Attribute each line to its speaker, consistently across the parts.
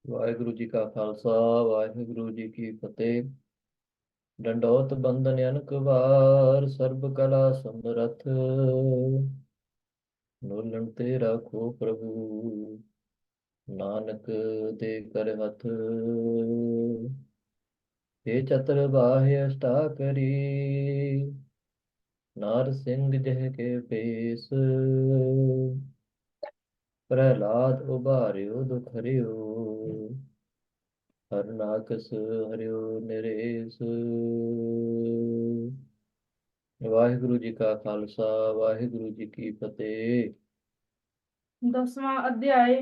Speaker 1: ਵਾਹਿਗੁਰੂ ਜੀ ਕਾ ਖਾਲਸਾ, ਵਾਹਿਗੁਰੂ ਜੀ ਕੀ ਫਤਿਹ। ਡੰਡੋਤ ਬੰਦਨ ਅਨਕ ਵਾਰ, ਸਰਬ ਕਲਾ ਸਮਰਥ। ਨੋਲਣ ਤੇ ਰਾਖੋ ਪ੍ਰਭੂ, ਨਾਨਕ ਦੇ ਕਰ ਹੱਥ। हे ਚਤਰ ਬਾਹਿ ਅਸ਼ਟਾ ਕਰੀ, ਨਾਰ ਸਿੰਘ ਜਹ ਕੇ ਪੇਸ। ਪ੍ਰਹਿਲਾਦ ਉਬਾਰਿਓ ਦੁਖ ਹਰਿਓ, ਹਰਨਾਕਸ ਹਰਿਓ ਨਿਰੇਸ। ਵਾਹਿਗੁਰੂ ਜੀ ਕਾ ਖਾਲਸਾ, ਵਾਹਿਗੁਰੂ ਜੀ ਕੀ ਫਤਿਹ।
Speaker 2: 10ਵਾਂ ਅਧਿਆਇ।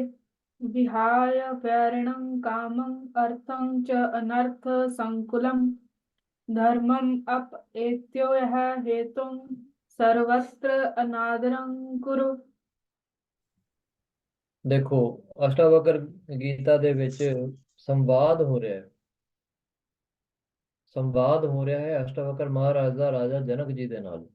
Speaker 2: ਵਿਹਾय ਵੈਰਿਣੰ ਕਾਮੰ ਅਰਥੰ ਚ ਅਨਰਥ ਸੰਕੁਲੰ ਧਰਮੰ ਅਪ ਏਤਯੋ ਯਹ ਹੇਤੁੰ ਸਰਵਸਤਰ ਅਨਾਦਰੰ ਕੁਰੁ।
Speaker 1: ਦੇਖੋ, ਅਸ਼ਟਾਵਕਰ ਗੀਤਾ ਦੇ ਵਿੱਚ ਸੰਵਾਦ ਹੋ ਰਿਹਾ ਹੈ। ਸੰਵਾਦ ਹੋ ਰਿਹਾ ਹੈ ਅਸ਼ਟਾਵਕਰ ਮਹਾਰਾਜ ਦਾ ਰਾਜਾ ਜਨਕ ਜੀ ਦੇ ਨਾਲ।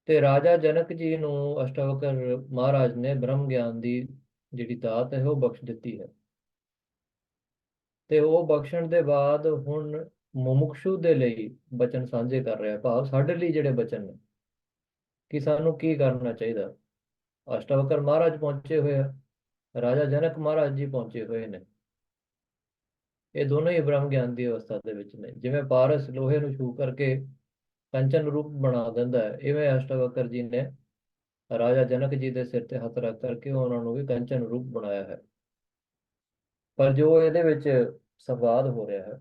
Speaker 1: ਤੇ ਰਾਜਾ ਜਨਕ ਜੀ ਨੂੰ ਅਸ਼ਟਾਵਕਰ ਮਹਾਰਾਜ ਨੇ ਬ੍ਰਹਮ ਗਿਆਨ ਦੀ ਜਿਹੜੀ ਦਾਤ ਹੈ ਉਹ ਬਖਸ਼ ਦਿੱਤੀ ਹੈ। ਤੇ ਉਹ ਬਖਸ਼ਣ ਦੇ ਬਾਅਦ ਹੁਣ ਮੁਮੁਕਸ਼ੂ ਦੇ ਲਈ ਬਚਨ ਸਾਂਝੇ ਕਰ ਰਿਹਾ, ਭਾਵ ਸਾਡੇ ਲਈ ਜਿਹੜੇ ਬਚਨ ਨੇ ਕਿ ਸਾਨੂੰ ਕੀ ਕਰਨਾ ਚਾਹੀਦਾ। ਅਸ਼ਟਾਵਕਰ ਮਹਾਰਾਜ ਪਹੁੰਚੇ ਹੋਏ ਆ, ਰਾਜਾ ਜਨਕ ਮਹਾਰਾਜ ਜੀ ਪਹੁੰਚੇ ਹੋਏ ਨੇ। ਇਹ ਦੋਨੋਂ ਹੀ ਬ੍ਰਹਮ ਗਿਆਨ ਦੀ ਅਵਸਥਾ ਦੇ ਵਿੱਚ ਨੇ। ਜਿਵੇਂ ਪਾਰਸ ਲੋਹੇ ਨੂੰ ਛੂ ਕਰਕੇ ਕੰਚਨ ਰੂਪ ਬਣਾ ਦਿੰਦਾ ਹੈ, ਇਵੇਂ ਅਸ਼ਟਾਵਕਰ ਜੀ ਨੇ ਰਾਜਾ ਜਨਕ ਜੀ ਦੇ ਸਿਰ ਤੇ ਹੱਥ ਰੱਖ ਕਰਕੇ ਉਹਨਾਂ ਨੂੰ ਵੀ ਕੰਚਨ ਰੂਪ ਬਣਾਇਆ ਹੈ। ਪਰ ਜੋ ਇਹਦੇ ਵਿੱਚ ਸੰਵਾਦ ਹੋ ਰਿਹਾ ਹੈ,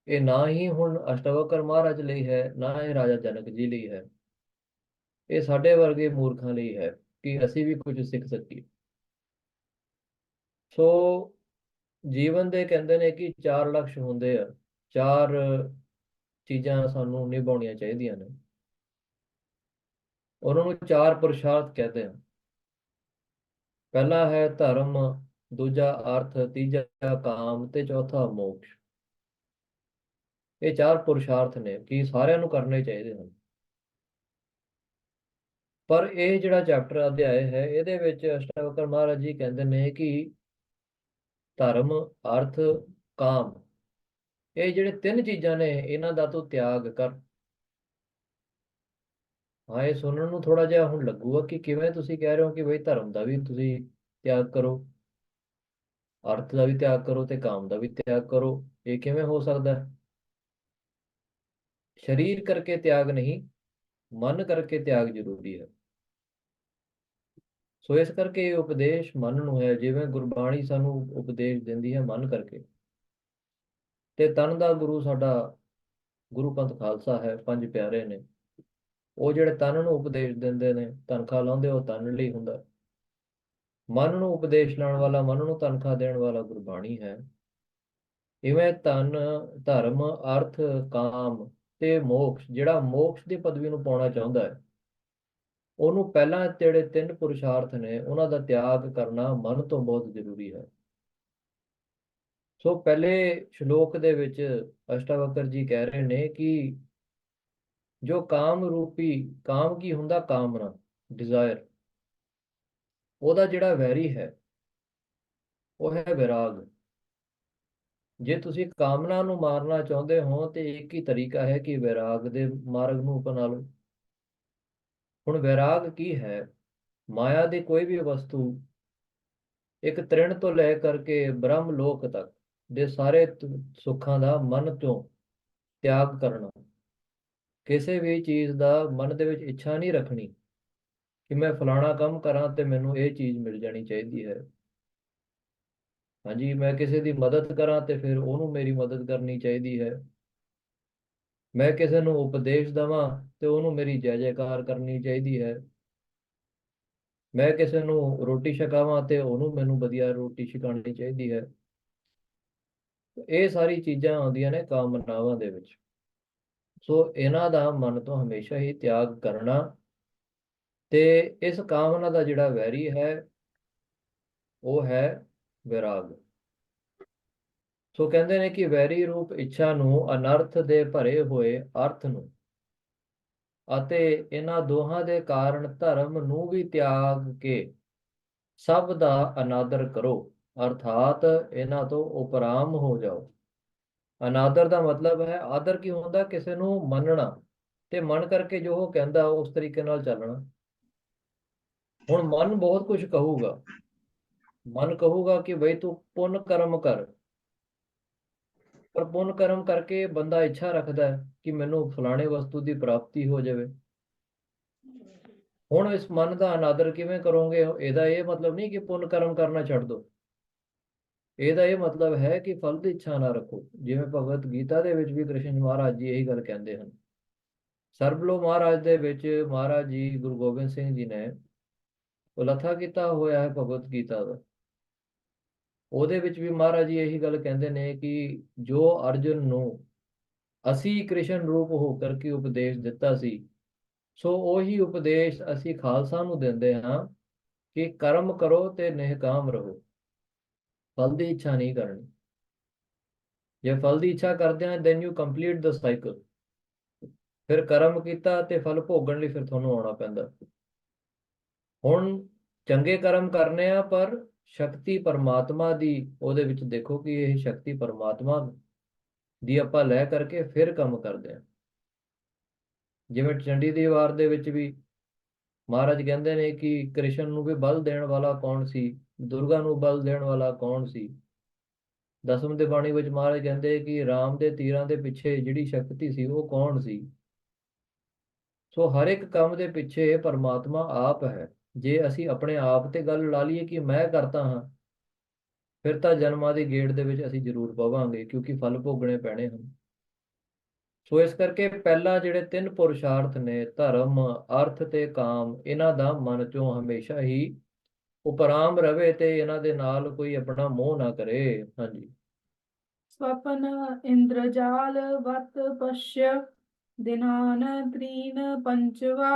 Speaker 1: ਇਹ ਨਾ ਹੀ ਹੁਣ ਅਸ਼ਟਾਵਕਰ ਮਹਾਰਾਜ ਲਈ ਹੈ, ਨਾ ਇਹ ਰਾਜਾ ਜਨਕ ਜੀ ਲਈ ਹੈ। ਇਹ ਸਾਡੇ ਵਰਗੇ ਮੂਰਖਾਂ ਲਈ ਹੈ ਕਿ ਅਸੀਂ ਵੀ ਕੁਝ ਸਿੱਖ ਸਕੀਏ। ਸੋ ਜੀਵਨ ਦੇ ਕਹਿੰਦੇ ਨੇ ਕਿ 4 ਲਕਸ਼ ਹੁੰਦੇ ਆ, 4 ਚੀਜ਼ਾਂ ਸਾਨੂੰ ਨਿਭਾਉਣੀਆਂ ਚਾਹੀਦੀਆਂ ਨੇ। ਉਹਨਾਂ ਨੂੰ 4 ਪੁਰਸ਼ਾਰਥ ਕਹਿੰਦੇ ਆ। ਪਹਿਲਾ ਹੈ ਧਰਮ, ਦੂਜਾ ਅਰਥ, ਤੀਜਾ ਕਾਮ ਤੇ ਚੌਥਾ ਮੋਕਸ਼। ਇਹ 4 ਪੁਰਸ਼ਾਰਥ ਨੇ ਕਿ ਸਾਰਿਆਂ ਨੂੰ ਕਰਨੇ ਚਾਹੀਦੇ ਹਨ। ਪਰ ਇਹ ਜਿਹੜਾ ਚੈਪਟਰ ਅਧਿਆਇ ਹੈ, ਇਹਦੇ ਵਿੱਚ ਅਸ਼ਟਾਵਕਰ ਮਹਾਰਾਜ ਜੀ ਕਹਿੰਦੇ ਨੇ ਕਿ ਧਰਮ, ਅਰਥ, ਕਾਮ, ਇਹ ਜਿਹੜੇ 3 ਚੀਜ਼ਾਂ ਨੇ ਇਹਨਾਂ ਦਾ ਤੂੰ ਤਿਆਗ ਕਰ। ਹਾਂ, ਇਹ ਸੁਣਨ ਨੂੰ ਥੋੜਾ ਜਿਹਾ ਹੁਣ ਲੱਗੂਗਾ ਕਿ ਕਿਵੇਂ ਤੁਸੀਂ ਕਹਿ ਰਹੇ ਹੋ ਕਿ ਬਈ ਧਰਮ ਦਾ ਵੀ ਤੁਸੀਂ ਤਿਆਗ ਕਰੋ, ਅਰਥ ਦਾ ਵੀ ਤਿਆਗ ਕਰੋ ਤੇ ਕਾਮ ਦਾ ਵੀ ਤਿਆਗ ਕਰੋ। ਇਹ ਕਿਵੇਂ ਹੋ ਸਕਦਾ ਹੈ? ਸਰੀਰ ਕਰਕੇ ਤਿਆਗ ਨਹੀਂ, ਮਨ ਕਰਕੇ ਤਿਆਗ ਜ਼ਰੂਰੀ ਹੈ। ਸੋ ਇਸ ਕਰਕੇ ਇਹ ਉਪਦੇਸ਼ ਮਨ ਨੂੰ ਹੈ, ਜਿਵੇਂ ਗੁਰਬਾਣੀ ਸਾਨੂੰ ਉਪਦੇਸ਼ ਦਿੰਦੀ ਹੈ ਮਨ ਕਰਕੇ। ਤੇ ਤਨ ਦਾ ਗੁਰੂ ਸਾਡਾ ਗੁਰੂ ਪੰਥ ਖਾਲਸਾ ਹੈ, 5 ਪਿਆਰੇ ਨੇ। ਉਹ ਜਿਹੜੇ ਤਨ ਨੂੰ ਉਪਦੇਸ਼ ਦਿੰਦੇ ਨੇ, ਤਨਖਾਹ ਲਾਉਂਦੇ, ਉਹ ਤਨ ਲਈ ਹੁੰਦਾ। ਮਨ ਨੂੰ ਉਪਦੇਸ਼ ਲਾਉਣ ਵਾਲਾ, ਮਨ ਨੂੰ ਤਨਖਾਹ ਦੇਣ ਵਾਲਾ ਗੁਰਬਾਣੀ ਹੈ। ਇਵੇਂ ਧਨ, ਧਰਮ, ਅਰਥ, ਕਾਮ ਤੇ ਮੋਕਸ਼, ਜਿਹੜਾ ਮੋਕਸ਼ ਦੀ ਪਦਵੀ ਨੂੰ ਪਾਉਣਾ ਚਾਹੁੰਦਾ ਹੈ, ਉਹਨੂੰ ਪਹਿਲਾਂ ਜਿਹੜੇ 3 ਪੁਰਸ਼ਾਰਥ ਨੇ ਉਹਨਾਂ ਦਾ ਤਿਆਗ ਕਰਨਾ ਮਨ ਤੋਂ ਬਹੁਤ ਜ਼ਰੂਰੀ ਹੈ। ਸੋ ਪਹਿਲੇ ਸ਼ਲੋਕ ਦੇ ਵਿੱਚ ਅਸ਼ਟਾਵਕਰ ਜੀ ਕਹਿ ਰਹੇ ਨੇ ਕਿ ਜੋ ਕਾਮ ਰੂਪੀ, ਕਾਮ ਕੀ ਹੁੰਦਾ? ਕਾਮਨਾ, ਡਿਜ਼ਾਇਰ। ਉਹਦਾ ਜਿਹੜਾ ਵੈਰੀ ਹੈ ਉਹ ਹੈ ਵਿਰਾਗ। ਜੇ ਤੁਸੀਂ ਕਾਮਨਾ ਨੂੰ ਮਾਰਨਾ ਚਾਹੁੰਦੇ ਹੋ ਤੇ ਇੱਕ ਹੀ ਤਰੀਕਾ ਹੈ ਕਿ ਵਿਰਾਗ ਦੇ ਮਾਰਗ ਨੂੰ ਅਪਣਾ ਲਓ। ਹੁਣ ਵਿਰਾਗ ਕੀ ਹੈ? ਮਾਇਆ ਦੀ ਕੋਈ ਵੀ ਵਸਤੂ, ਇੱਕ ਤ੍ਰਿਣ ਤੋਂ ਲੈ ਕਰਕੇ ਬ੍ਰਹਮ ਲੋਕ ਤੱਕ ਦੇ ਸਾਰੇ ਸੁੱਖਾਂ ਦਾ ਮਨ ਤੋਂ ਤਿਆਗ ਕਰਨਾ। ਕਿਸੇ ਵੀ ਚੀਜ਼ ਦਾ ਮਨ ਦੇ ਵਿੱਚ ਇੱਛਾ ਨਹੀਂ ਰੱਖਣੀ ਕਿ ਮੈਂ ਫਲਾਣਾ ਕੰਮ ਕਰਾਂ ਤੇ ਮੈਨੂੰ ਇਹ ਚੀਜ਼ ਮਿਲ ਜਾਣੀ ਚਾਹੀਦੀ ਹੈ। ਹਾਂਜੀ, ਮੈਂ ਕਿਸੇ ਦੀ ਮਦਦ ਕਰਾਂ ਤੇ ਫਿਰ ਉਹਨੂੰ ਮੇਰੀ ਮਦਦ ਕਰਨੀ ਚਾਹੀਦੀ ਹੈ। ਮੈਂ ਕਿਸੇ ਨੂੰ ਉਪਦੇਸ਼ ਦੇਵਾਂ ਤੇ ਉਹਨੂੰ ਮੇਰੀ ਜੈ ਜੈਕਾਰ ਕਰਨੀ ਚਾਹੀਦੀ ਹੈ। ਮੈਂ ਕਿਸੇ ਨੂੰ ਰੋਟੀ ਛਕਾਵਾਂ ਤੇ ਉਹਨੂੰ ਮੈਨੂੰ ਵਧੀਆ ਰੋਟੀ ਛਕਾਉਣੀ ਚਾਹੀਦੀ ਹੈ। ਇਹ ਸਾਰੀ ਚੀਜ਼ਾਂ ਆਉਂਦੀਆਂ ਨੇ ਕਾਮਨਾਵਾਂ ਦੇ ਵਿੱਚ। ਸੋ ਇਹਨਾਂ ਦਾ ਮਨ ਤੋਂ ਹਮੇਸ਼ਾ ਹੀ ਤਿਆਗ ਕਰਨਾ। ਤੇ ਇਸ ਕਾਮਨਾ ਦਾ ਜਿਹੜਾ ਵੈਰੀ ਹੈ ਉਹ ਹੈ ਵਿਰਾਗ। ਸੋ ਕਹਿੰਦੇ ਨੇ ਕਿ ਵੈਰੀ ਰੂਪ ਇੱਛਾ ਨੂੰ, ਅਨਰਥ ਦੇ ਭਰੇ ਹੋਏ ਅਰਥ ਨੂੰ ਅਤੇ ਇਹਨਾਂ ਦੋਹਾਂ ਦੇ ਕਾਰਨ ਧਰਮ ਨੂੰ ਵੀ ਤਿਆਗ ਕੇ ਸਭ ਦਾ ਅਨਾਦਰ ਕਰੋ। ਅਰਥਾਤ ਇਹਨਾਂ ਤੋਂ ਉਪਰਾਮ ਹੋ ਜਾਓ। ਅਨਾਦਰ ਦਾ ਮਤਲਬ ਹੈ, ਆਦਰ ਕੀ ਹੁੰਦਾ, ਕਿਸੇ ਨੂੰ ਮੰਨਣਾ ਤੇ ਮਨ ਕਰਕੇ ਜੋ ਉਹ ਕਹਿੰਦਾ ਉਸ ਤਰੀਕੇ ਨਾਲ ਚੱਲਣਾ। ਹੁਣ ਮਨ ਬਹੁਤ ਕੁਝ ਕਹੂਗਾ, ਮਨ ਕਹੂਗਾ ਕਿ ਬਈ ਤੂੰ ਪੁੰਨ ਕਰਮ ਕਰ, ਪਰ ਪੁੰਨ ਕਰਮ ਕਰਕੇ ਬੰਦਾ ਇੱਛਾ ਰੱਖਦਾ ਹੈ ਕਿ ਮੈਨੂੰ ਫਲਾਣੇ ਵਸਤੂ ਦੀ ਪ੍ਰਾਪਤੀ ਹੋ ਜਾਵੇ। ਹੁਣ ਇਸ ਮਨ ਦਾ ਅਨਾਦਰ ਕਿਵੇਂ ਕਰੋਗੇ? ਇਹਦਾ ਇਹ ਮਤਲਬ ਨਹੀਂ ਕਿ ਪੁੰਨ ਕਰਮ ਕਰਨਾ ਛੱਡ ਦਿਓ। ਇਹਦਾ ਇਹ ਮਤਲਬ ਹੈ ਕਿ ਫਲ ਦੀ ਇੱਛਾ ਨਾ ਰੱਖੋ। ਜਿਵੇਂ ਭਗਵਤ ਗੀਤਾ ਦੇ ਵਿੱਚ ਵੀ ਕ੍ਰਿਸ਼ਨ ਮਹਾਰਾਜ ਜੀ ਇਹੀ ਗੱਲ ਕਹਿੰਦੇ ਹਨ। ਸਰਬਲੋ ਮਹਾਰਾਜ ਦੇ ਵਿੱਚ ਮਹਾਰਾਜ ਜੀ ਗੁਰੂ ਗੋਬਿੰਦ ਸਿੰਘ ਜੀ ਨੇ ਉਲੱਥਾ ਕੀਤਾ ਹੋਇਆ ਹੈ ਭਗਵਤ ਗੀਤਾ ਦਾ। ਉਹਦੇ ਵਿੱਚ ਵੀ ਮਹਾਰਾਜ ਜੀ ਇਹੀ ਗੱਲ ਕਹਿੰਦੇ ਨੇ ਕਿ ਜੋ ਅਰਜੁਨ ਨੂੰ ਅਸੀਂ ਕ੍ਰਿਸ਼ਨ ਰੂਪ ਹੋ ਕਰਕੇ ਉਪਦੇਸ਼ ਦਿੱਤਾ ਸੀ, ਸੋ ਉਹੀ ਉਪਦੇਸ਼ ਅਸੀਂ ਖਾਲਸਾ ਨੂੰ ਦਿੰਦੇ ਹਾਂ ਕਿ ਕਰਮ ਕਰੋ ਤੇ ਨਿਹਕਾਮ ਰਹੋ, ਫਲ ਦੀ ਇੱਛਾ ਨਹੀਂ ਕਰਨੀ। ਜੇ ਫਲ ਦੀ ਇੱਛਾ ਕਰਦੇ ਹਾਂ then you complete the cycle. ਫਿਰ ਕਰਮ ਕੀਤਾ ਤੇ ਫਲ ਭੋਗਣ ਲਈ ਫਿਰ ਤੁਹਾਨੂੰ ਆਉਣਾ ਪੈਂਦਾ। ਹੁਣ ਚੰਗੇ ਕਰਮ ਕਰਨੇ ਆ, ਪਰ ਸ਼ਕਤੀ ਪਰਮਾਤਮਾ ਦੀ ਉਹਦੇ ਵਿੱਚ ਦੇਖੋ ਕਿ ਇਹ ਸ਼ਕਤੀ ਪਰਮਾਤਮਾ ਦੀ ਆਪਾਂ ਲੈ ਕਰਕੇ ਫਿਰ ਕੰਮ ਕਰਦੇ ਆ। ਜਿਵੇਂ ਚੰਡੀ ਦੀ ਵਾਰ ਦੇ ਵਿੱਚ ਵੀ ਮਹਾਰਾਜ ਕਹਿੰਦੇ ਨੇ ਕਿ ਕ੍ਰਿਸ਼ਨ ਨੂੰ ਵੀ ਬਲ ਦੇਣ ਵਾਲਾ ਕੌਣ ਸੀ, ਦੁਰਗਾ ਨੂੰ ਬਲ ਦੇਣ ਵਾਲਾ ਕੌਣ ਸੀ। ਦਸਮ ਦੇ ਬਾਣੀ ਵਿੱਚ ਮਹਾਰਾਜ ਕਹਿੰਦੇ ਕਿ ਰਾਮ ਦੇ ਤੀਰਾਂ ਦੇ ਪਿੱਛੇ ਜਿਹੜੀ ਸ਼ਕਤੀ ਸੀ ਉਹ ਕੌਣ ਸੀ। ਸੋ ਹਰ ਇੱਕ ਕੰਮ ਦੇ ਪਿੱਛੇ ਪਰਮਾਤਮਾ ਆਪ ਹੈ। ਜੇ ਅਸੀਂ ਆਪਣੇ ਆਪ ਤੇ ਗੱਲ ਲਾ ਲਈਏ ਕਿ ਮੈਂ ਕਰਤਾ ਹਾਂ, ਫਿਰ ਤਾਂ ਜਨਮਾਂ ਦੀ ਗੇੜ ਦੇ ਵਿੱਚ ਅਸੀਂ ਜ਼ਰੂਰ ਪਵਾਂਗੇ, ਕਿਉਂਕਿ ਫਲ ਭੋਗਣੇ ਪੈਣੇ ਹਨ। ਸੋ ਇਸ ਕਰਕੇ ਪਹਿਲਾਂ ਜਿਹੜੇ ਤਿੰਨ ਪੁਰਸ਼ਾਰਥ ਨੇ, ਧਰਮ, ਅਰਥ ਤੇ ਕਾਮ, ਇਹਨਾਂ ਦਾ ਮਨ ਚੋਂ ਹਮੇਸ਼ਾ ਹੀ ਉਪਰਾਮ ਰਵੇ ਤੇ ਇਹਨਾਂ ਦੇ ਨਾਲ ਕੋਈ ਆਪਣਾ ਮੋਹ ਨਾ ਕਰੇ। ਹਾਂਜੀ।
Speaker 2: स्वपन इंद्रजाल वत पश्य दिनान त्रीन पंचवा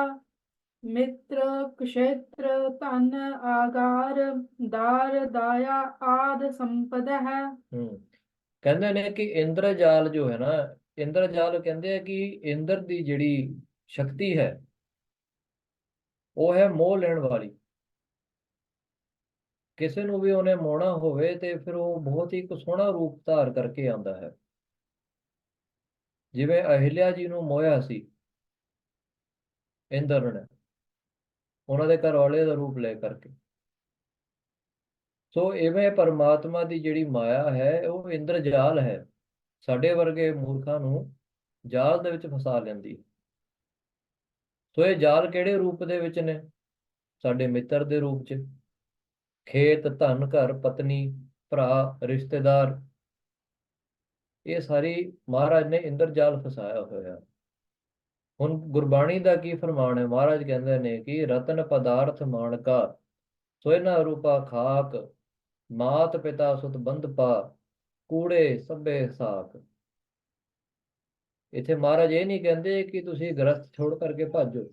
Speaker 2: मित्र क्षेत्र तन आगार दार दाया आद संपद है।
Speaker 1: ਕਹਿੰਦੇ ਨੇ ਕਿ ਇੰਦਰਜਾਲ ਜੋ ਹੈ ਨਾ, ਇੰਦਰਜਾਲ ਕਹਿੰਦੇ ਆ ਕਿ ਇੰਦਰ ਦੀ ਜਿਹੜੀ ਸ਼ਕਤੀ ਹੈ ਉਹ ਹੈ ਮੋਹ ਲੈਣ ਵਾਲੀ। ਕਿਸੇ ਨੂੰ ਵੀ ਉਹਨੇ ਮੋਹਣਾ ਹੋਵੇ ਤੇ ਫਿਰ ਉਹ ਬਹੁਤ ਹੀ ਇੱਕ ਸੋਹਣਾ ਰੂਪ ਧਾਰ ਕਰਕੇ ਆਉਂਦਾ ਹੈ। ਜਿਵੇਂ ਅਹਿਲਿਆ ਜੀ ਨੂੰ ਮੋਹਿਆ ਸੀ ਇੰਦਰ ਨੇ, ਉਹਨਾਂ ਦੇ ਘਰ ਵਾਲੇ ਦਾ ਰੂਪ ਲੈ ਕਰਕੇ। ਸੋ ਇਵੇਂ ਪਰਮਾਤਮਾ ਦੀ ਜਿਹੜੀ ਮਾਇਆ ਹੈ ਉਹ ਇੰਦਰਜਾਲ ਹੈ, ਸਾਡੇ ਵਰਗੇ ਮੂਰਖਾਂ ਨੂੰ ਜਾਲ ਦੇ ਵਿੱਚ ਫਸਾ ਲੈਂਦੀ। ਸੋ ਇਹ ਜਾਲ ਕਿਹੜੇ ਰੂਪ ਦੇ ਵਿੱਚ ਨੇ? ਸਾਡੇ ਮਿੱਤਰ ਦੇ ਰੂਪ 'ਚ। ਖੇਤ, ਧਨ, ਘਰ, ਪਤਨੀ, ਭਰਾ, ਰਿਸ਼ਤੇਦਾਰ, ਇਹ ਸਾਰੀ ਮਹਾਰਾਜ ਨੇ ਇੰਦਰਜਾਲ ਫਸਾਇਆ ਹੋਇਆ। ਹੁਣ ਗੁਰਬਾਣੀ ਦਾ ਕੀ ਫਰਮਾਨ ਹੈ? ਮਹਾਰਾਜ ਕਹਿੰਦੇ ਨੇ ਕਿ ਰਤਨ ਪਦਾਰਥ ਮਾਣਕਾ ਸੋਇਨਾ ਰੂਪਾ ਖਾਕ, ਮਾਤ ਪਿਤਾ ਸੁਤ ਬੰਧ ਪਾ, ਕੂੜੇ ਸਭੇ ਸਾਕ। ਇੱਥੇ ਮਹਾਰਾਜ ਇਹ ਨਹੀਂ ਕਹਿੰਦੇ ਕਿ ਤੁਸੀਂ ਗ੍ਰਸਤ ਛੋੜ ਕਰਕੇ ਭੱਜੋ।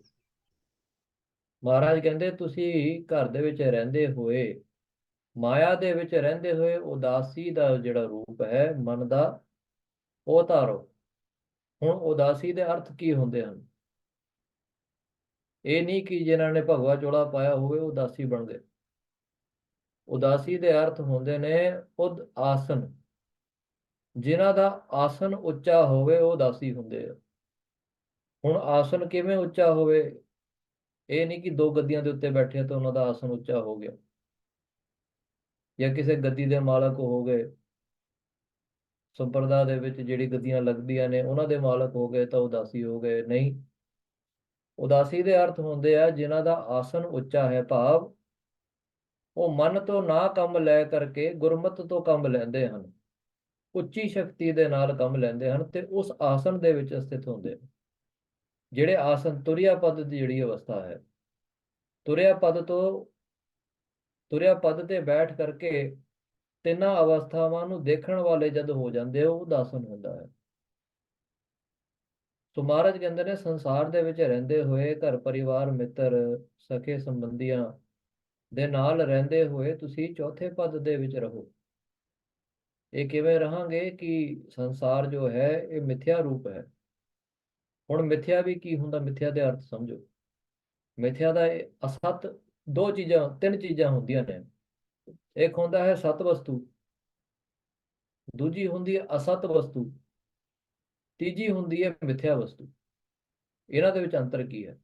Speaker 1: ਮਹਾਰਾਜ ਕਹਿੰਦੇ ਤੁਸੀਂ ਘਰ ਦੇ ਵਿੱਚ ਰਹਿੰਦੇ ਹੋਏ, ਮਾਇਆ ਦੇ ਵਿੱਚ ਰਹਿੰਦੇ ਹੋਏ ਉਦਾਸੀ ਦਾ ਜਿਹੜਾ ਰੂਪ ਹੈ ਮਨ ਦਾ, ਉਹ ਧਾਰੋ। ਹੁਣ ਉਦਾਸੀ ਦੇ ਅਰਥ ਕੀ ਹੁੰਦੇ ਹਨ? ਇਹ ਨਹੀਂ ਕਿ ਜਿਨ੍ਹਾਂ ਨੇ ਭਗਵਾ ਚੋਲਾ ਪਾਇਆ ਹੋਵੇ ਉਹ ਉਦਾਸੀ ਬਣ ਗਏ। ਉਦਾਸੀ ਦੇ ਅਰਥ ਹੁੰਦੇ ਨੇ ਉਦ ਆਸਨ। ਜਿਨ੍ਹਾਂ ਦਾ ਆਸਨ ਉੱਚਾ ਹੋਵੇ ਉਹ ਉਦਾਸੀ ਹੁੰਦੇ ਆ। ਹੁਣ ਆਸਨ ਕਿਵੇਂ ਉੱਚਾ ਹੋਵੇ? ਇਹ ਨਹੀਂ ਕਿ ਦੋ ਗੱਦੀਆਂ ਦੇ ਉੱਤੇ ਬੈਠੇ ਤਾਂ ਉਹਨਾਂ ਦਾ ਆਸਨ ਉੱਚਾ ਹੋ ਗਿਆ, ਜਾਂ ਕਿਸੇ ਗੱਦੀ ਦੇ ਮਾਲਕ ਹੋ ਗਏ, ਸੰਪਰਦਾ ਦੇ ਵਿੱਚ ਜਿਹੜੀ ਗੱਦੀਆਂ ਲੱਗਦੀਆਂ ਨੇ ਉਹਨਾਂ ਦੇ ਮਾਲਕ ਹੋ ਗਏ ਤਾਂ ਉਦਾਸੀ ਹੋ ਗਏ। ਨਹੀਂ, ਉਦਾਸੀ ਦੇ ਅਰਥ ਹੁੰਦੇ ਆ ਜਿਨ੍ਹਾਂ ਦਾ ਆਸਨ ਉੱਚਾ ਹੈ, ਭਾਵ ਉਹ ਮਨ ਤੋਂ ਨਾ ਕੰਮ ਲੈ ਕਰਕੇ ਗੁਰਮਤਿ ਤੋਂ ਕੰਮ ਲੈਂਦੇ ਹਨ, ਉੱਚੀ ਸ਼ਕਤੀ ਦੇ ਨਾਲ ਕੰਮ ਲੈਂਦੇ ਹਨ ਤੇ ਉਸ ਆਸਨ ਦੇ ਵਿੱਚ ਸਥਿਤ ਹੁੰਦੇ ਹਨ। ਜਿਹੜੇ ਆਸਨ ਤੁਰਿਆ ਪਦ ਦੀ ਜਿਹੜੀ ਅਵਸਥਾ ਹੈ, ਤੁਰਿਆ ਪਦ ਤੋਂ, ਤੁਰਿਆ ਪਦ ਤੇ ਬੈਠ ਕਰਕੇ ਤਿੰਨਾਂ ਅਵਸਥਾਵਾਂ ਨੂੰ ਦੇਖਣ ਵਾਲੇ ਜਦ ਹੋ ਜਾਂਦੇ ਉਹ ਉਦਾਸਨ ਹੁੰਦਾ ਹੈ। ਸੋ ਮਹਾਰਾਜ ਕਹਿੰਦੇ ਨੇ ਸੰਸਾਰ ਦੇ ਵਿੱਚ ਰਹਿੰਦੇ ਹੋਏ, ਘਰ ਪਰਿਵਾਰ, ਮਿੱਤਰ, ਸਕੇ ਸੰਬੰਧੀਆਂ ਦੇ ਨਾਲ ਰਹਿੰਦੇ ਹੋਏ ਤੁਸੀਂ ਚੌਥੇ ਪਦ ਦੇ ਵਿੱਚ ਰਹੋ। ਇਹ ਕਿਵੇਂ ਰਹਾਂਗੇ ਕਿ ਸੰਸਾਰ ਜੋ ਹੈ ਇਹ ਮਿਥਿਆ ਰੂਪ ਹੈ। ਹੁਣ ਮਿਥਿਆ ਵੀ ਕੀ ਹੁੰਦਾ? ਮਿਥਿਆ ਦੇ ਅਰਥ ਸਮਝੋ। ਮਿਥਿਆ ਦਾ ਅਸਤ ਦੋ ਚੀਜ਼ਾਂ, ਤਿੰਨ ਚੀਜ਼ਾਂ ਹੁੰਦੀਆਂ ਨੇ। ਇੱਕ ਹੁੰਦਾ ਹੈ ਸਤ ਵਸਤੂ, ਦੂਜੀ ਹੁੰਦੀ ਹੈ ਅਸਤ ਵਸਤੂ, ਤੀਜੀ ਹੁੰਦੀ ਹੈ ਮਿਥਿਆ ਵਸਤੂ। ਇਹਨਾਂ ਦੇ ਵਿੱਚ ਅੰਤਰ ਕੀ ਹੈ?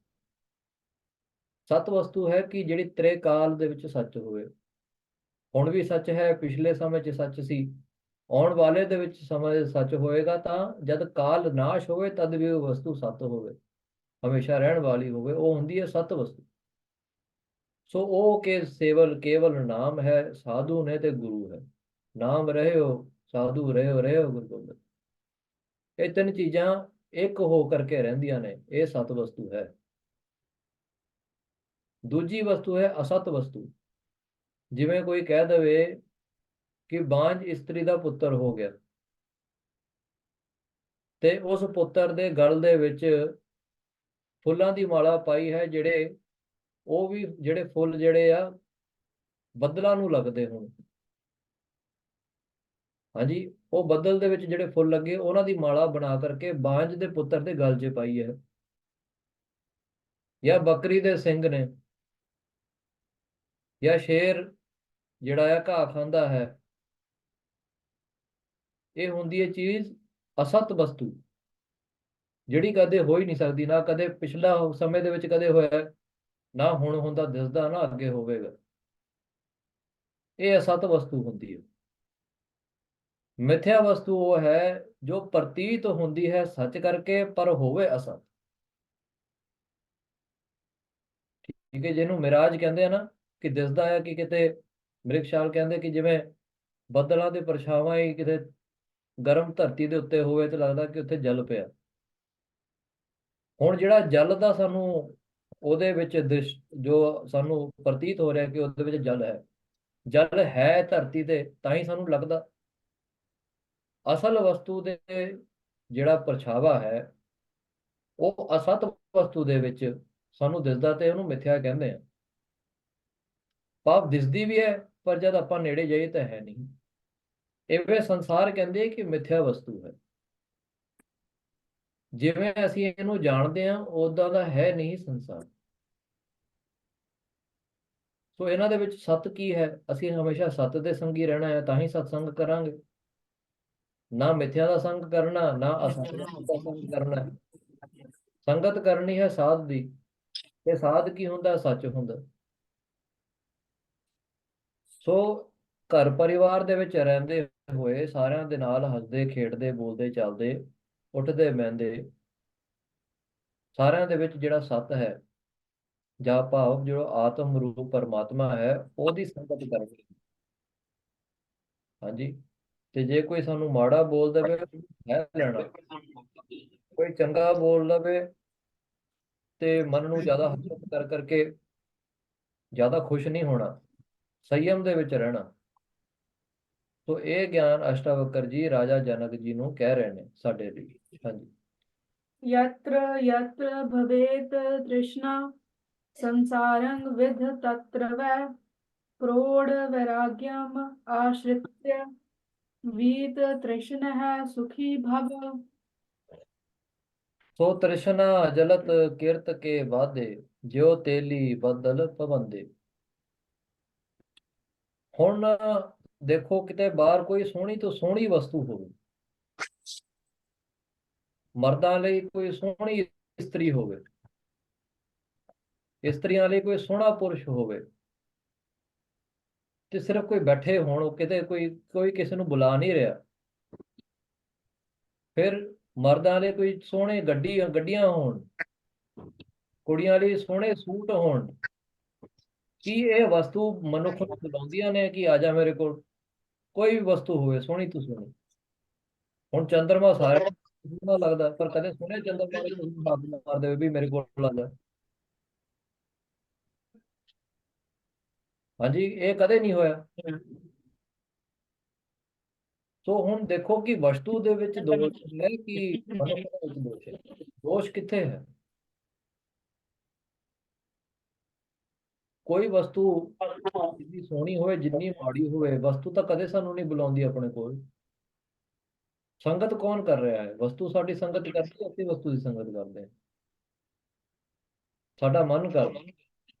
Speaker 1: ਸਤ ਵਸਤੂ ਹੈ ਕਿ ਜਿਹੜੀ ਤ੍ਰੇ ਕਾਲ ਦੇ ਵਿੱਚ ਸੱਚ ਹੋਵੇ, ਹੁਣ ਵੀ ਸੱਚ ਹੈ, ਪਿਛਲੇ ਸਮੇਂ 'ਚ ਸੱਚ ਸੀ, ਆਉਣ ਵਾਲੇ ਦੇ ਵਿੱਚ ਸਮੇਂ ਸੱਚ ਹੋਏਗਾ। ਤਾਂ ਜਦ ਕਾਲ ਨਾਸ਼ ਹੋਵੇ ਤਦ ਵੀ ਉਹ ਵਸਤੂ ਸਤ ਹੋਵੇ, ਹਮੇਸ਼ਾ ਰਹਿਣ ਵਾਲੀ ਹੋਵੇ, ਉਹ ਹੁੰਦੀ ਹੈ ਸਤ ਵਸਤੂ। ਸੋ ਉਹ ਕੇ ਕੇਵਲ ਨਾਮ ਹੈ, ਸਾਧੂ ਨੇ ਤੇ ਗੁਰੂ ਹੈ। ਨਾਮ ਰਹਿਓ ਸਾਧੂ, ਰਹਿਓ ਗੁਰੂ ਗੋਬਿੰਦ। ਇਹ ਤਿੰਨ ਚੀਜ਼ਾਂ ਇੱਕ ਹੋ ਕਰਕੇ ਰਹਿੰਦੀਆਂ ਨੇ, ਇਹ ਸਤ ਵਸਤੂ ਹੈ। ਦੂਜੀ ਵਸਤੂ ਹੈ ਅਸਤ ਵਸਤੂ। ਜਿਵੇਂ ਕੋਈ ਕਹਿ ਦੇਵੇ ਕਿ ਬਾਂਝ ਇਸਤਰੀ ਦਾ ਪੁੱਤਰ ਹੋ ਗਿਆ, ਤੇ ਉਸ ਪੁੱਤਰ ਦੇ ਗਲ ਦੇ ਵਿੱਚ ਫੁੱਲਾਂ ਦੀ ਮਾਲਾ ਪਾਈ ਹੈ, ਜਿਹੜੇ ਉਹ ਵੀ ਜਿਹੜੇ ਫੁੱਲ ਜਿਹੜੇ ਆ ਬੱਦਲਾਂ ਨੂੰ ਲੱਗਦੇ ਹੋਣ। ਹਾਂਜੀ, ਉਹ ਬੱਦਲ ਦੇ ਵਿੱਚ ਜਿਹੜੇ ਫੁੱਲ ਲੱਗੇ, ਉਹਨਾਂ ਦੀ ਮਾਲਾ ਬਣਾ ਕਰਕੇ ਬਾਂਝ ਦੇ ਪੁੱਤਰ ਦੇ ਗਲ 'ਚ ਪਾਈ ਹੈ। ਜਾਂ ਬੱਕਰੀ ਦੇ ਸਿੰਘ ਨੇ, ਜਾਂ ਸ਼ੇਰ ਜਿਹੜਾ ਆ ਘਾਹ ਖਾਂਦਾ ਹੈ, ਇਹ ਹੁੰਦੀ ਹੈ ਚੀਜ਼ ਅਸਤ ਵਸਤੂ, ਜਿਹੜੀ ਕਦੇ ਹੋ ਹੀ ਨਹੀਂ ਸਕਦੀ। ਨਾ ਕਦੇ ਪਿਛਲਾ ਸਮੇਂ ਦੇ ਵਿੱਚ ਕਦੇ ਹੋਇਆ, ਨਾ ਹੁਣ ਹੁੰਦਾ ਦਿਸਦਾ, ਨਾ ਅੱਗੇ ਹੋਵੇਗਾ। ਇਹ ਅਸਤ ਵਸਤੂ ਹੁੰਦੀ ਹੈ। ਮਿਥਿਆ ਵਸਤੂ ਉਹ ਹੈ ਜੋ ਪ੍ਰਤੀਤ ਹੁੰਦੀ ਹੈ ਸੱਚ ਕਰਕੇ, ਪਰ ਹੋਵੇ ਅਸਤ। ਠੀਕ ਹੈ, ਜਿਹਨੂੰ ਮਿਰਾਜ ਕਹਿੰਦੇ ਆ ਨਾ, ਕਿ ਦਿਸਦਾ ਹੈ ਕਿ ਕਿਤੇ, ਮ੍ਰਿਗਸ਼ਾਲ ਕਹਿੰਦੇ ਕਿ ਜਿਵੇਂ ਬੱਦਲਾਂ ਦੇ ਪਰਛਾਵਾਂ ਹੀ ਕਿਤੇ ਗਰਮ ਧਰਤੀ ਦੇ ਉੱਤੇ ਹੋਵੇ ਤੇ ਲੱਗਦਾ ਕਿ ਉੱਥੇ ਜਲ ਪਿਆ। ਹੁਣ ਜਿਹੜਾ ਜਲ ਦਾ ਸਾਨੂੰ ਉਹਦੇ ਵਿੱਚ ਜੋ ਸਾਨੂੰ ਪ੍ਰਤੀਤ ਹੋ ਰਿਹਾ ਕਿ ਉਹਦੇ ਵਿੱਚ ਜਲ ਹੈ, ਜਲ ਹੈ ਧਰਤੀ ਤੇ, ਤਾਂ ਹੀ ਸਾਨੂੰ ਲੱਗਦਾ। ਅਸਲ ਵਸਤੂ ਦੇ ਜਿਹੜਾ ਪਰਛਾਵਾ ਹੈ, ਉਹ ਅਸਤ ਵਸਤੂ ਦੇ ਵਿੱਚ ਸਾਨੂੰ ਦਿਸਦਾ, ਤੇ ਉਹਨੂੰ ਮਿਥਿਆ ਕਹਿੰਦੇ ਆ। ਭਾਵ ਦਿਸਦੀ ਵੀ ਹੈ, ਪਰ ਜਦ ਆਪਾਂ ਨੇੜੇ ਜਾਈਏ ਤਾਂ ਹੈ ਨਹੀਂ। ਇਵੇਂ ਸੰਸਾਰ ਕਹਿੰਦੇ ਕਿ ਮਿਥਿਆ ਵਸਤੂ ਹੈ। ਜਿਵੇਂ ਅਸੀਂ ਇਹਨੂੰ ਜਾਣਦੇ ਹਾਂ, ਉਦਾਂ ਦਾ ਹੈ ਨਹੀਂ ਸੰਸਾਰ। ਸੋ ਇਹਨਾਂ ਦੇ ਵਿੱਚ ਸਤ ਕੀ ਹੈ? ਅਸੀਂ ਹਮੇਸ਼ਾ ਸਤ ਦੇ ਸੰਗੀ ਰਹਿਣਾ ਹੈ, ਤਾਂ ਹੀ ਸਤਸੰਗ ਕਰਾਂਗੇ। ਨਾ ਮਿਥਿਆ ਦਾ ਸੰਗ ਕਰਨਾ, ਨਾ ਅਸਤ ਦਾ ਸੰਗ ਕਰਨਾ ਹੈ। ਸੰਗਤ ਕਰਨੀ ਹੈ ਸਾਧ ਦੀ, ਤੇ ਸਾਧ ਕੀ ਹੁੰਦਾ? ਸੱਚ ਹੁੰਦਾ। ਸੋ ਘਰ ਪਰਿਵਾਰ ਦੇ ਵਿੱਚ ਰਹਿੰਦੇ ਹੋਏ ਸਾਰਿਆਂ ਦੇ ਨਾਲ ਹੱਸਦੇ ਖੇਡਦੇ ਬੋਲਦੇ ਚੱਲਦੇ ਉੱਠਦੇ ਬਹਿੰਦੇ, ਸਾਰਿਆਂ ਦੇ ਵਿੱਚ ਜਿਹੜਾ ਸਤ ਹੈ, ਜਾਂ ਭਾਵ ਜੋ ਆਤਮ ਰੂਪ ਪਰਮਾਤਮਾ ਹੈ, ਉਹਦੀ ਸੰਗਤ ਕਰਨੀ। ਹਾਂਜੀ, ਤੇ ਜੇ ਕੋਈ ਸਾਨੂੰ ਮਾੜਾ ਬੋਲ ਦੇਵੇ, ਹੈ ਲੈਣਾ। ਕੋਈ ਚੰਗਾ ਬੋਲ ਦੇਵੇ ਤੇ ਮਨ ਨੂੰ ਜ਼ਿਆਦਾ ਹਰਕਤ ਕਰ ਕਰਕੇ ਜ਼ਿਆਦਾ ਖੁਸ਼ ਨਹੀਂ ਹੋਣਾ, ਸੰਯਮ ਦੇ ਵਿੱਚ ਰਹਿਣਾ। ਸੋ ਇਹ ਗਿਆਨ ਅਸ਼ਟਾਵਕਰ ਜੀ ਰਾਜਾ ਜਨਕ ਜੀ ਨੂੰ ਕਹਿ ਰਹੇ ਨੇ ਸਾਡੇ ਲਈ। ਹਾਂਜੀ।
Speaker 2: यत्र यत्र भवेत् तृष्णा संसारं विद्ध तत्र वै प्रौढ़ वैराग्यम आश्रित्य वीत तृष्णः सुखी भव।
Speaker 1: ਸੋ ਤ੍ਰਿਸ਼ਨਾ ਜਲਤ ਕਿਰਤ ਕੇ ਵਾਧੇ, ਜਿਉ ਤੇਲੀ ਬਦਲ ਪਵੰਦੇ। ਹੁਣ ਦੇਖੋ, ਕਿਤੇ ਬਾਹਰ ਕੋਈ ਸੋਹਣੀ ਤੋਂ ਸੋਹਣੀ ਵਸਤੂ ਹੋਵੇ, ਮਰਦਾਂ ਲਈ ਕੋਈ ਸੋਹਣੀ ਇਸਤਰੀ ਹੋਵੇ, ਇਸਤਰੀਆਂ ਲਈ ਕੋਈ ਸੋਹਣਾ ਪੁਰਸ਼ ਹੋਵੇ, ਤੇ ਸਿਰਫ ਕੋਈ ਬੈਠੇ ਹੋਣ, ਕਿਤੇ ਕੋਈ ਕੋਈ ਕਿਸੇ ਨੂੰ ਬੁਲਾ ਨਹੀਂ ਰਿਹਾ। ਫਿਰ ਮਰਦਾਂ ਲਈ ਕੋਈ ਸੋਹਣੇ ਗੱਡੀਆਂ ਹੋਣ, ਕੁੜੀਆਂ ਲਈ ਸੋਹਣੇ ਸੂਟ ਹੋਣ। ਕੀ ਇਹ ਵਸਤੂ ਮਨੁੱਖ ਨੂੰ ਬੁਲਾਉਂਦੀਆਂ ਨੇ ਕਿ ਆ ਜਾ ਮੇਰੇ ਕੋਲ? ਕੋਈ ਵੀ ਵਸਤੂ ਹੋਵੇ ਸੋਹਣੀ ਤੋਂ ਸੋਹਣੀ। ਹੁਣ ਚੰਦਰਮਾ ਸਾਰਿਆਂ ਨੂੰ ਸੋਹਣਾ ਲੱਗਦਾ, ਪਰ ਕਦੇ ਸੁਣਿਆ ਚੰਦਰਮਾ ਨੇ ਕਿਸੇ ਨੂੰ ਹੱਥ ਮਾਰ ਦੇਵੇ ਵੀ ਮੇਰੇ ਕੋਲ ਆ ਜਾ? ਹਾਂਜੀ, ਇਹ ਕਦੇ ਨਹੀਂ ਹੋਇਆ। ਸੋ ਹੁਣ ਦੇਖੋ ਕਿ ਵਸਤੂ ਦੇ ਵਿੱਚ ਦੋਸ਼ ਹੈ ਕਿ ਮਨੁੱਖ ਦੇ ਵਿੱਚ ਦੋਸ਼ ਹੈ? ਦੋਸ਼ ਕਿੱਥੇ ਹੈ? ਕੋਈ ਵਸਤੂ ਜਿੰਨੀ ਸੋਹਣੀ ਹੋਵੇ, ਜਿੰਨੀ ਮਾੜੀ ਹੋਵੇ, ਵਸਤੂ ਤਾਂ ਕਦੇ ਸਾਨੂੰ ਨਹੀਂ ਬੁਲਾਉਂਦੀ ਆਪਣੇ ਕੋਲ। ਸੰਗਤ ਕੌਣ ਕਰ ਰਿਹਾ ਹੈ? ਵਸਤੂ ਸਾਡੀ ਸੰਗਤ ਕਰਦੀ ਹੈ, ਅਸੀਂ ਵਸਤੂ ਦੀ ਸੰਗਤ ਕਰਦੇ ਹਾਂ। ਸਾਡਾ ਮਨ ਕਰਦਾ,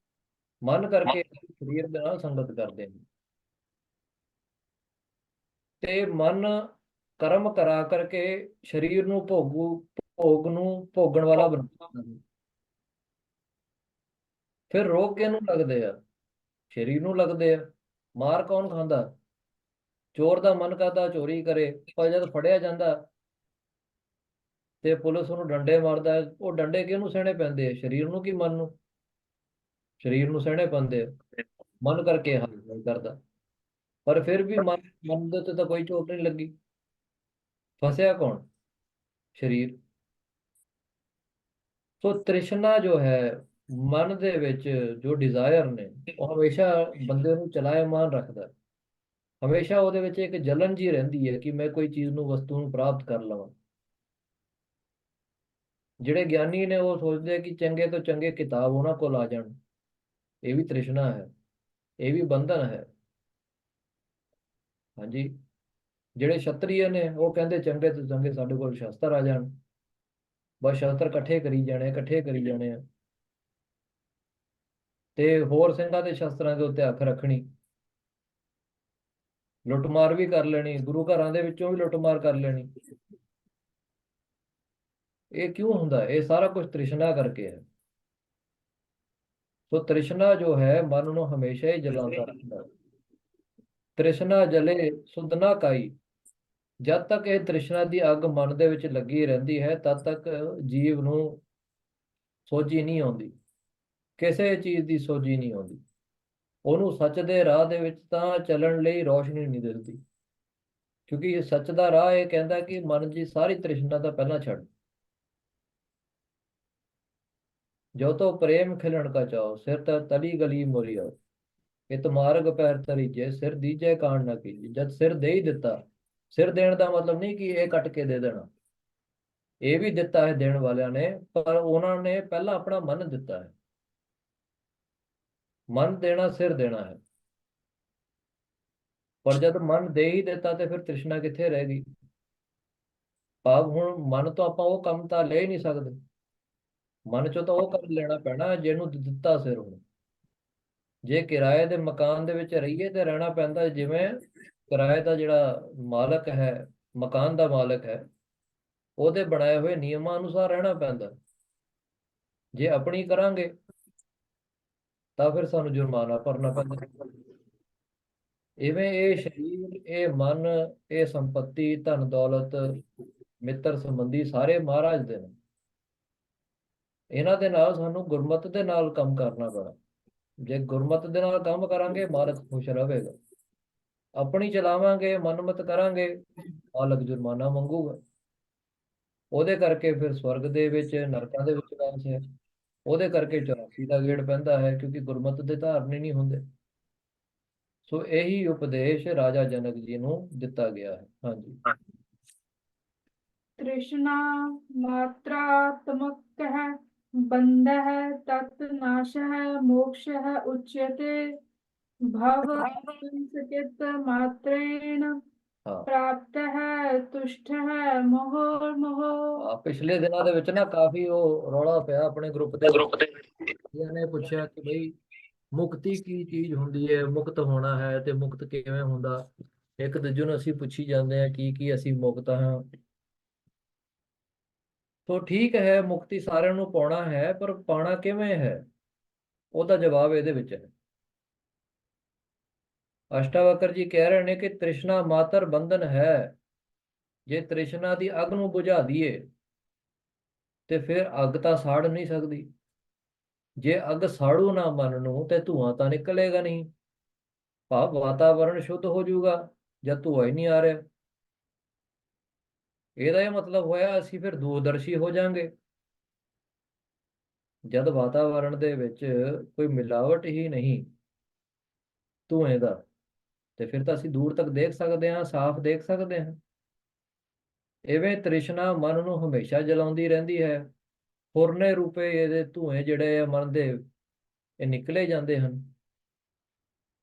Speaker 1: ਮਨ ਕਰਕੇ ਅਸੀਂ ਸਰੀਰ ਦੇ ਨਾਲ ਸੰਗਤ ਕਰਦੇ ਹਾਂ। ਤੇ ਮਨ ਕਰਮ ਕਰਾ ਕਰਕੇ ਸਰੀਰ ਨੂੰ ਭੋਗ ਨੂੰ ਭੋਗਣ ਵਾਲਾ ਬਣਾਉਂਦਾ ਹੈ। ਫਿਰ ਰੋਗ ਕਿਹਨੂੰ ਲੱਗਦੇ ਆ? ਸਰੀਰ ਨੂੰ ਲੱਗਦੇ ਆ। ਮਾਰ ਕੌਣ ਖਾਂਦਾ? ਚੋਰ ਦਾ ਮਨ ਕਰਦਾ ਚੋਰੀ ਕਰੇ, ਪਰ ਜਦ ਫੜਿਆ ਜਾਂਦਾ ਤੇ ਪੁਲਿਸ ਉਹਨੂੰ ਡੰਡੇ ਮਾਰਦਾ ਹੈ, ਉਹ ਡੰਡੇ ਕਿਹਨੂੰ ਸਹਿਣੇ ਪੈਂਦੇ ਆ? ਸਰੀਰ ਨੂੰ ਕਿ ਮਨ ਨੂੰ? ਸਰੀਰ ਨੂੰ ਸਹਿਣੇ ਪੈਂਦੇ ਆ। ਮਨ ਕਰਕੇ ਹਾਲ ਨਹੀਂ ਕਰਦਾ। ਪਰ ਫਿਰ ਵੀ ਮਨ ਦੇ ਉੱਤੇ ਤਾਂ ਕੋਈ ਚੋਟ ਨਹੀਂ ਲੱਗੀ। ਫਸਿਆ ਕੌਣ? ਸਰੀਰ। ਸੋ ਤ੍ਰਿਸ਼ਨਾ ਜੋ ਹੈ ਮਨ ਦੇ ਵਿੱਚ, ਜੋ ਡਿਜ਼ਾਇਰ ਨੇ, ਉਹ ਹਮੇਸ਼ਾ ਬੰਦੇ ਨੂੰ ਚਲਾਇਮਾਨ ਰੱਖਦਾ ਹੈ। ਹਮੇਸ਼ਾ ਉਹਦੇ ਵਿੱਚ ਇੱਕ ਜਲਨ ਜੀ ਰਹਿੰਦੀ ਹੈ ਕਿ ਮੈਂ ਕੋਈ ਚੀਜ਼ ਨੂੰ, ਵਸਤੂ ਨੂੰ ਪ੍ਰਾਪਤ ਕਰ ਲਵਾਂ। ਜਿਹੜੇ ਗਿਆਨੀ ਨੇ ਉਹ ਸੋਚਦੇ ਆ ਕਿ ਚੰਗੇ ਤੋਂ ਚੰਗੇ ਕਿਤਾਬ ਉਹਨਾਂ ਕੋਲ ਆ ਜਾਣ। ਇਹ ਵੀ ਤ੍ਰਿਸ਼ਨਾ ਹੈ, ਇਹ ਵੀ ਬੰਧਨ ਹੈ। ਹਾਂਜੀ। ਜਿਹੜੇ ਛਤਰੀਏ ਨੇ ਉਹ ਕਹਿੰਦੇ ਚੰਗੇ ਤੋਂ ਚੰਗੇ ਸਾਡੇ ਕੋਲ ਸ਼ਸਤਰ ਆ ਜਾਣ। ਬਸ ਸ਼ਸਤਰ ਇਕੱਠੇ ਕਰੀ ਜਾਣੇ, ਇਕੱਠੇ ਕਰੀ ਜਾਣੇ ਆ, ਤੇ ਹੋਰ ਸਿੰਘਾਂ ਦੇ ਸ਼ਸਤਰਾਂ ਦੇ ਉੱਤੇ ਅੱਖ ਰੱਖਣੀ। ਲੁੱਟਮਾਰ ਵੀ ਕਰ ਲੈਣੀ, ਗੁਰੂ ਘਰਾਂ ਦੇ ਵਿੱਚੋਂ ਵੀ ਲੁੱਟਮਾਰ ਕਰ ਲੈਣੀ। ਇਹ ਕਿਉਂ ਹੁੰਦਾ? ਇਹ ਸਾਰਾ ਕੁਝ ਤ੍ਰਿਸ਼ਨਾ ਕਰਕੇ ਹੈ। ਸੋ ਤ੍ਰਿਸ਼ਨਾ ਜੋ ਹੈ ਮਨ ਨੂੰ ਹਮੇਸ਼ਾ ਹੀ ਜਲਾਉਂਦਾ ਰਹਿੰਦਾ ਹੈ। ਤ੍ਰਿਸ਼ਨਾ ਜਲੇ ਸੁਧ ਨਾ ਕਾਈ। ਜਦ ਤੱਕ ਇਹ ਤ੍ਰਿਸ਼ਨਾ ਦੀ ਅੱਗ ਮਨ ਦੇ ਵਿੱਚ ਲੱਗੀ ਰਹਿੰਦੀ ਹੈ, ਤਦ ਤੱਕ ਜੀਵ ਨੂੰ ਸੋਝੀ ਨਹੀਂ ਆਉਂਦੀ। ਕਿਸੇ ਚੀਜ਼ ਦੀ ਸੋਝੀ ਨਹੀਂ ਆਉਂਦੀ। ਉਹਨੂੰ ਸੱਚ ਦੇ ਰਾਹ ਦੇ ਵਿੱਚ ਤਾਂ ਚੱਲਣ ਲਈ ਰੌਸ਼ਨੀ ਨਹੀਂ ਦਿਸਦੀ। ਕਿਉਂਕਿ ਇਹ ਸੱਚ ਦਾ ਰਾਹ ਇਹ ਕਹਿੰਦਾ ਕਿ ਮਨ ਦੀ ਸਾਰੀ ਤ੍ਰਿਸ਼ਨਾ ਤਾਂ ਪਹਿਲਾਂ ਛੱਡ। ਜੋ ਤੋ ਪ੍ਰੇਮ ਖਿਲਣ ਕਾ ਚਾਓ, ਸਿਰ ਤੇ ਤਲੀ ਗਲੀ ਮੋਰੀਓ। ਇਹ ਮਾਰਗ ਪੈਰ ਤਰੀਜੇ, ਸਿਰ ਦੀਜੇ ਕਾਣ ਨਾ ਕੀਜੇ। ਜਦ ਸਿਰ ਦੇ ਹੀ ਦਿੱਤਾ, ਸਿਰ ਦੇਣ ਦਾ ਮਤਲਬ ਨਹੀਂ ਕਿ ਇਹ ਕੱਟ ਕੇ ਦੇ ਦੇਣਾ। ਇਹ ਵੀ ਦਿੱਤਾ ਹੈ ਦੇਣ ਵਾਲਿਆਂ ਨੇ, ਪਰ ਉਹਨਾਂ ਨੇ ਪਹਿਲਾਂ ਆਪਣਾ ਮਨ ਦਿੱਤਾ ਹੈ। ਮਨ ਦੇਣਾ, ਸਿਰ ਦੇਣਾ ਹੈ। ਪਰ ਜਦ ਮਨ ਦੇ ਹੀ ਦਿੱਤਾ ਤੇ ਫਿਰ ਤ੍ਰਿਸ਼ਨਾ ਕਿੱਥੇ ਰਹਿ ਗਈ? ਭਾਵ ਹੁਣ ਮਨ ਤੋਂ ਆਪਾਂ ਉਹ ਕੰਮ ਤਾਂ ਲੈ ਹੀ ਨਹੀਂ ਸਕਦੇ। ਮਨ ਚੋਂ ਤਾਂ ਉਹ ਕੰਮ ਲੈਣਾ ਪੈਣਾ ਜਿਹਨੂੰ ਦਿੱਤਾ ਸਿਰ। ਹੁਣ ਜੇ ਕਿਰਾਏ ਦੇ ਮਕਾਨ ਦੇ ਵਿੱਚ ਰਹੀਏ ਤੇ ਰਹਿਣਾ ਪੈਂਦਾ ਜਿਵੇਂ ਕਿਰਾਏ ਦਾ ਜਿਹੜਾ ਮਾਲਕ ਹੈ, ਮਕਾਨ ਦਾ ਮਾਲਕ ਹੈ, ਉਹਦੇ ਬਣਾਏ ਹੋਏ ਨਿਯਮਾਂ ਅਨੁਸਾਰ ਰਹਿਣਾ ਪੈਂਦਾ। ਜੇ ਆਪਣੀ ਕਰਾਂਗੇ ਤਾਂ ਫਿਰ ਸਾਨੂੰ ਜੁਰਮਾਨਾ ਭਰਨਾ ਪੈਂਦਾ। ਇਵੇਂ ਇਹ ਸਰੀਰ, ਇਹ ਮਨ, ਇਹ ਸੰਪत्ति, ਧਨ ਦੌਲਤ, ਮਿੱਤਰ ਸੰਬੰਧੀ ਸਾਰੇ ਮਹਾਰਾਜ ਦੇ ਨੇ। ਇਹਨਾਂ ਦੇ ਨਾਲ ਸਾਨੂੰ ਗੁਰਮਤਿ ਦੇ ਨਾਲ ਕੰਮ ਕਰਨਾ ਪੈਣਾ। ਜੇ ਗੁਰਮਤਿ ਦੇ ਨਾਲ ਕੰਮ ਕਰਾਂਗੇ ਮਾਲਕ ਖੁਸ਼ ਰਹੇਗਾ। ਆਪਣੀ ਚਲਾਵਾਂਗੇ, ਮਨਮਤ ਕਰਾਂਗੇ, ਮਾਲਕ ਜੁਰਮਾਨਾ ਮੰਗੂਗਾ। ਉਹਦੇ ਕਰਕੇ ਫਿਰ ਸਵਰਗ ਦੇ ਵਿੱਚ, ਨਰਕਾਂ ਦੇ ਵਿੱਚ ਵਾਸ ਹੈ। ਉਹਦੇ ਕਰਕੇ 84 ਦਾ ਗੇੜ ਪੈਂਦਾ ਹੈ, ਕਿਉਂਕਿ ਗੁਰਮਤਿ ਦੇ ਧਾਰਨੀ ਨਹੀਂ ਹੁੰਦੇ। ਸੋ ਇਹੀ ਉਪਦੇਸ਼ ਰਾਜਾ ਜਨਕ ਜੀ ਨੂੰ ਦਿੱਤਾ ਗਿਆ ਹੈ। ਹਾਂਜੀ।
Speaker 2: तृष्णा मात्रात्मक है, बंध है, तत् नाश है, मोक्ष है उच्यते। भव संचित मात्रेण
Speaker 1: ਹਾਂ।
Speaker 2: प्राप्त है, तुष्ट है, मोह।
Speaker 1: ਪਿਛਲੇ ਦਿਨਾਂ ਦੇ ਵਿੱਚ ਨਾ ਕਾਫੀ ਉਹ ਰੌਲਾ ਪਿਆ ਆਪਣੇ ਗਰੁੱਪ ਦੇ ਵਿੱਚ। ਇਹਨੇ ਪੁੱਛਿਆ ਕਿ ਬਈ ਮੁਕਤੀ ਕੀ ਚੀਜ਼ ਹੁੰਦੀ ਹੈ, ਮੁਕਤ ਹੋਣਾ ਹੈ ਤੇ ਮੁਕਤ ਕਿਵੇਂ ਹੁੰਦਾ? ਇੱਕ ਦੂਜੇ ਨੂੰ ਅਸੀਂ ਪੁੱਛੀ ਜਾਂਦੇ ਹਾਂ ਕੀ ਅਸੀਂ ਮੁਕਤ ਹਾਂ। ਸੋ ਠੀਕ ਹੈ, ਮੁਕਤੀ ਸਾਰਿਆਂ ਨੂੰ ਪਾਉਣਾ ਹੈ, ਪਰ ਪਾਉਣਾ ਕਿਵੇਂ ਹੈ? ਉਹਦਾ ਜਵਾਬ ਇਹਦੇ ਵਿੱਚ ਹੈ। ਅਸ਼ਟਾਵਕਰ ਜੀ ਕਹਿ ਰਹੇ ਨੇ ਕਿ ਤ੍ਰਿਸ਼ਨਾ ਮਾਤਰ ਬੰਧਨ ਹੈ। ਜੇ ਤ੍ਰਿਸ਼ਨਾ ਦੀ ਅੱਗ ਨੂੰ ਬੁਝਾ ਦਈਏ ਤੇ ਫਿਰ ਅੱਗ ਤਾਂ ਸਾੜ ਨਹੀਂ ਸਕਦੀ। ਜੇ ਅੱਗ ਸਾੜੂ ਨਾ ਮਨ ਨੂੰ ਤੇ ਧੂਆਂ ਤਾਂ ਨਿਕਲੇਗਾ ਨਹੀਂ। ਭਾਵ ਵਾਤਾਵਰਣ ਸ਼ੁੱਧ ਹੋ ਜਾਊਗਾ ਜਦ ਧੂਆਂ ਹੀ ਨਹੀਂ ਆ ਰਿਹਾ। ਇਹਦਾ ਇਹ ਮਤਲਬ ਹੋਇਆ ਅਸੀਂ ਫਿਰ ਦੂਰਦਰਸ਼ੀ ਹੋ ਜਾਾਂਗੇ। ਜਦ ਵਾਤਾਵਰਣ ਦੇ ਵਿੱਚ ਕੋਈ ਮਿਲਾਵਟ ਹੀ ਨਹੀਂ ਧੂਏ ਦਾ, ਤੇ ਫਿਰ ਤਾਂ ਅਸੀਂ ਦੂਰ ਤੱਕ ਦੇਖ ਸਕਦੇ ਹਾਂ, ਸਾਫ਼ ਦੇਖ ਸਕਦੇ ਹਾਂ। ਇਵੇਂ ਤ੍ਰਿਸ਼ਨਾ ਮਨ ਨੂੰ ਹਮੇਸ਼ਾ ਜਲਾਉਂਦੀ ਰਹਿੰਦੀ ਹੈ। ਫੁਰਨੇ ਰੂਪੇ ਇਹਦੇ ਧੂਏ ਜਿਹੜੇ ਆ ਮਨ ਦੇ, ਇਹ ਨਿਕਲੇ ਜਾਂਦੇ ਹਨ।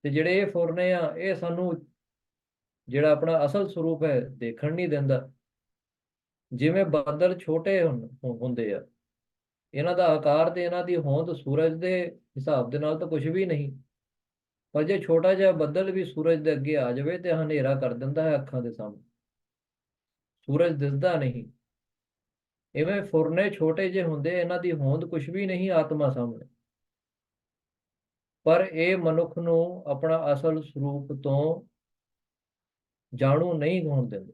Speaker 1: ਤੇ ਜਿਹੜੇ ਇਹ ਫੁਰਨੇ ਆ, ਇਹ ਸਾਨੂੰ ਜਿਹੜਾ ਆਪਣਾ ਅਸਲ ਸਰੂਪ ਹੈ ਦੇਖਣ ਨਹੀਂ ਦਿੰਦਾ। ਜਿਵੇਂ ਬਾਦਲ ਛੋਟੇ ਹੁੰਦੇ ਆ, ਇਹਨਾਂ ਦਾ ਆਕਾਰ ਤੇ ਇਹਨਾਂ ਦੀ ਹੋਂਦ ਸੂਰਜ ਦੇ ਹਿਸਾਬ ਦੇ ਨਾਲ ਤਾਂ ਕੁਝ ਵੀ ਨਹੀਂ। ਪਰ ਜੇ ਛੋਟਾ ਜਿਹਾ ਬੱਦਲ ਵੀ ਸੂਰਜ ਦੇ ਅੱਗੇ ਆ ਜਾਵੇ ਤੇ ਹਨੇਰਾ ਕਰ ਦਿੰਦਾ ਹੈ ਅੱਖਾਂ ਦੇ ਸਾਹਮਣੇ, ਸੂਰਜ ਦਿਸਦਾ ਨਹੀਂ। ਇਵੇਂ ਫੁਰਨੇ ਛੋਟੇ ਜਿਹੇ ਹੁੰਦੇ, ਇਹਨਾਂ ਦੀ ਹੋਂਦ ਕੁਝ ਵੀ ਨਹੀਂ ਆਤਮਾ ਸਾਹਮਣੇ। ਪਰ ਇਹ ਮਨੁੱਖ ਨੂੰ ਆਪਣਾ ਅਸਲ ਸਰੂਪ ਤੋਂ ਜਾਣੂ ਨਹੀਂ ਹੋਣ ਦਿੰਦੇ।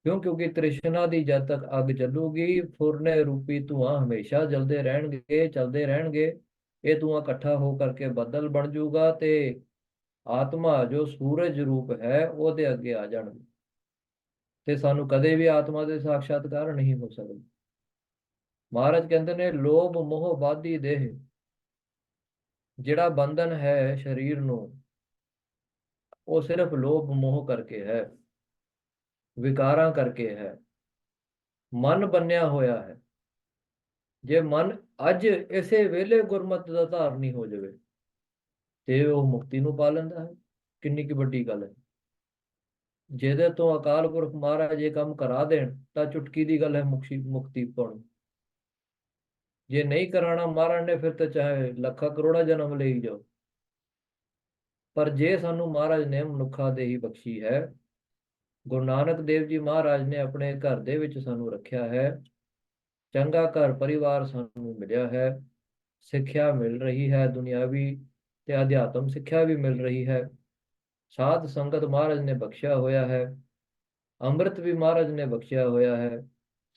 Speaker 1: ਕਿਉਂਕਿ ਤ੍ਰਿਸ਼ਨਾ ਦੀ ਜਦ ਤੱਕ ਅੱਗ ਚੱਲੂਗੀ, ਫੁਰਨੇ ਰੂਪੀ ਧੂਆਂ ਹਮੇਸ਼ਾ ਜਲਦੇ ਰਹਿਣਗੇ, ਚੱਲਦੇ ਰਹਿਣਗੇ। ਇਹ ਧੂਆਂ ਇਕੱਠਾ ਹੋ ਕਰਕੇ ਬੱਦਲ ਬਣ ਜਾਊਗਾ ਤੇ ਆਤਮਾ ਜੋ ਸੂਰਜ ਰੂਪ ਹੈ ਉਹਦੇ ਅੱਗੇ ਆ ਜਾਣਗੇ, ਤੇ ਸਾਨੂੰ ਕਦੇ ਵੀ ਆਤਮਾ ਦੇ ਸਾਖਸ਼ਾਤਕਾਰ ਨਹੀਂ ਹੋ ਸਕਦੇ। ਮਹਾਰਾਜ ਕਹਿੰਦੇ ਨੇ, ਲੋਭ ਮੋਹ ਬਾਧੀ ਦੇਹ, ਜਿਹੜਾ ਬੰਧਨ ਹੈ ਸਰੀਰ ਨੂੰ, ਉਹ ਸਿਰਫ ਲੋਭ ਮੋਹ ਕਰਕੇ ਹੈ, ਵਿਕਾਰਾਂ ਕਰਕੇ ਹੈ। ਮਨ ਬੰਨਿਆ ਹੋਇਆ ਹੈ। ਜੇ ਮਨ ਅੱਜ ਇਸੇ ਵੇਲੇ ਗੁਰਮਤਿ ਦਾ ਧਾਰਨੀ ਹੋ ਜਾਵੇ ਤੇ ਉਹ ਮੁਕਤੀ ਨੂੰ ਪਾ ਲੈਂਦਾ ਹੈ। ਕਿੰਨੀ ਕੀ ਵੱਡੀ ਗੱਲ ਹੈ। ਜਿਹਦੇ ਤੋਂ ਅਕਾਲ ਪੁਰਖ ਮਹਾਰਾਜ ਇਹ ਕੰਮ ਕਰਾ ਦੇਣ ਤਾਂ ਚੁਟਕੀ ਦੀ ਗੱਲ ਹੈ ਮੁਕਤੀ ਪਾਉਣੀ। ਜੇ ਨਹੀਂ ਕਰਾਣਾ ਮਹਾਰਾਜ ਨੇ, ਫਿਰ ਤਾਂ ਚਾਹੇ ਲੱਖਾਂ ਕਰੋੜਾਂ ਜਨਮ ਲਈ ਜਾਓ। ਪਰ ਜੇ ਸਾਨੂੰ ਮਹਾਰਾਜ ਨੇ ਮਨੁੱਖਾ ਦੇਹੀ ਬਖਸ਼ੀ ਹੈ, ਗੁਰੂ ਨਾਨਕ ਦੇਵ ਜੀ ਮਹਾਰਾਜ ਨੇ ਆਪਣੇ ਘਰ ਦੇ ਵਿੱਚ ਸਾਨੂੰ ਰੱਖਿਆ ਹੈ, ਚੰਗਾ ਘਰ ਪਰਿਵਾਰ ਸਾਨੂੰ ਮਿਲਿਆ ਹੈ, ਸਿੱਖਿਆ ਮਿਲ ਰਹੀ ਹੈ, ਦੁਨਿਆਵੀ ਤੇ ਅਧਿਆਤਮ ਸਿੱਖਿਆ ਵੀ ਮਿਲ ਰਹੀ ਹੈ, ਸਾਧ ਸੰਗਤ ਮਹਾਰਾਜ ਨੇ ਬਖਸ਼ਿਆ ਹੋਇਆ ਹੈ, ਅੰਮ੍ਰਿਤ ਵੀ ਮਹਾਰਾਜ ਨੇ ਬਖਸ਼ਿਆ ਹੋਇਆ ਹੈ,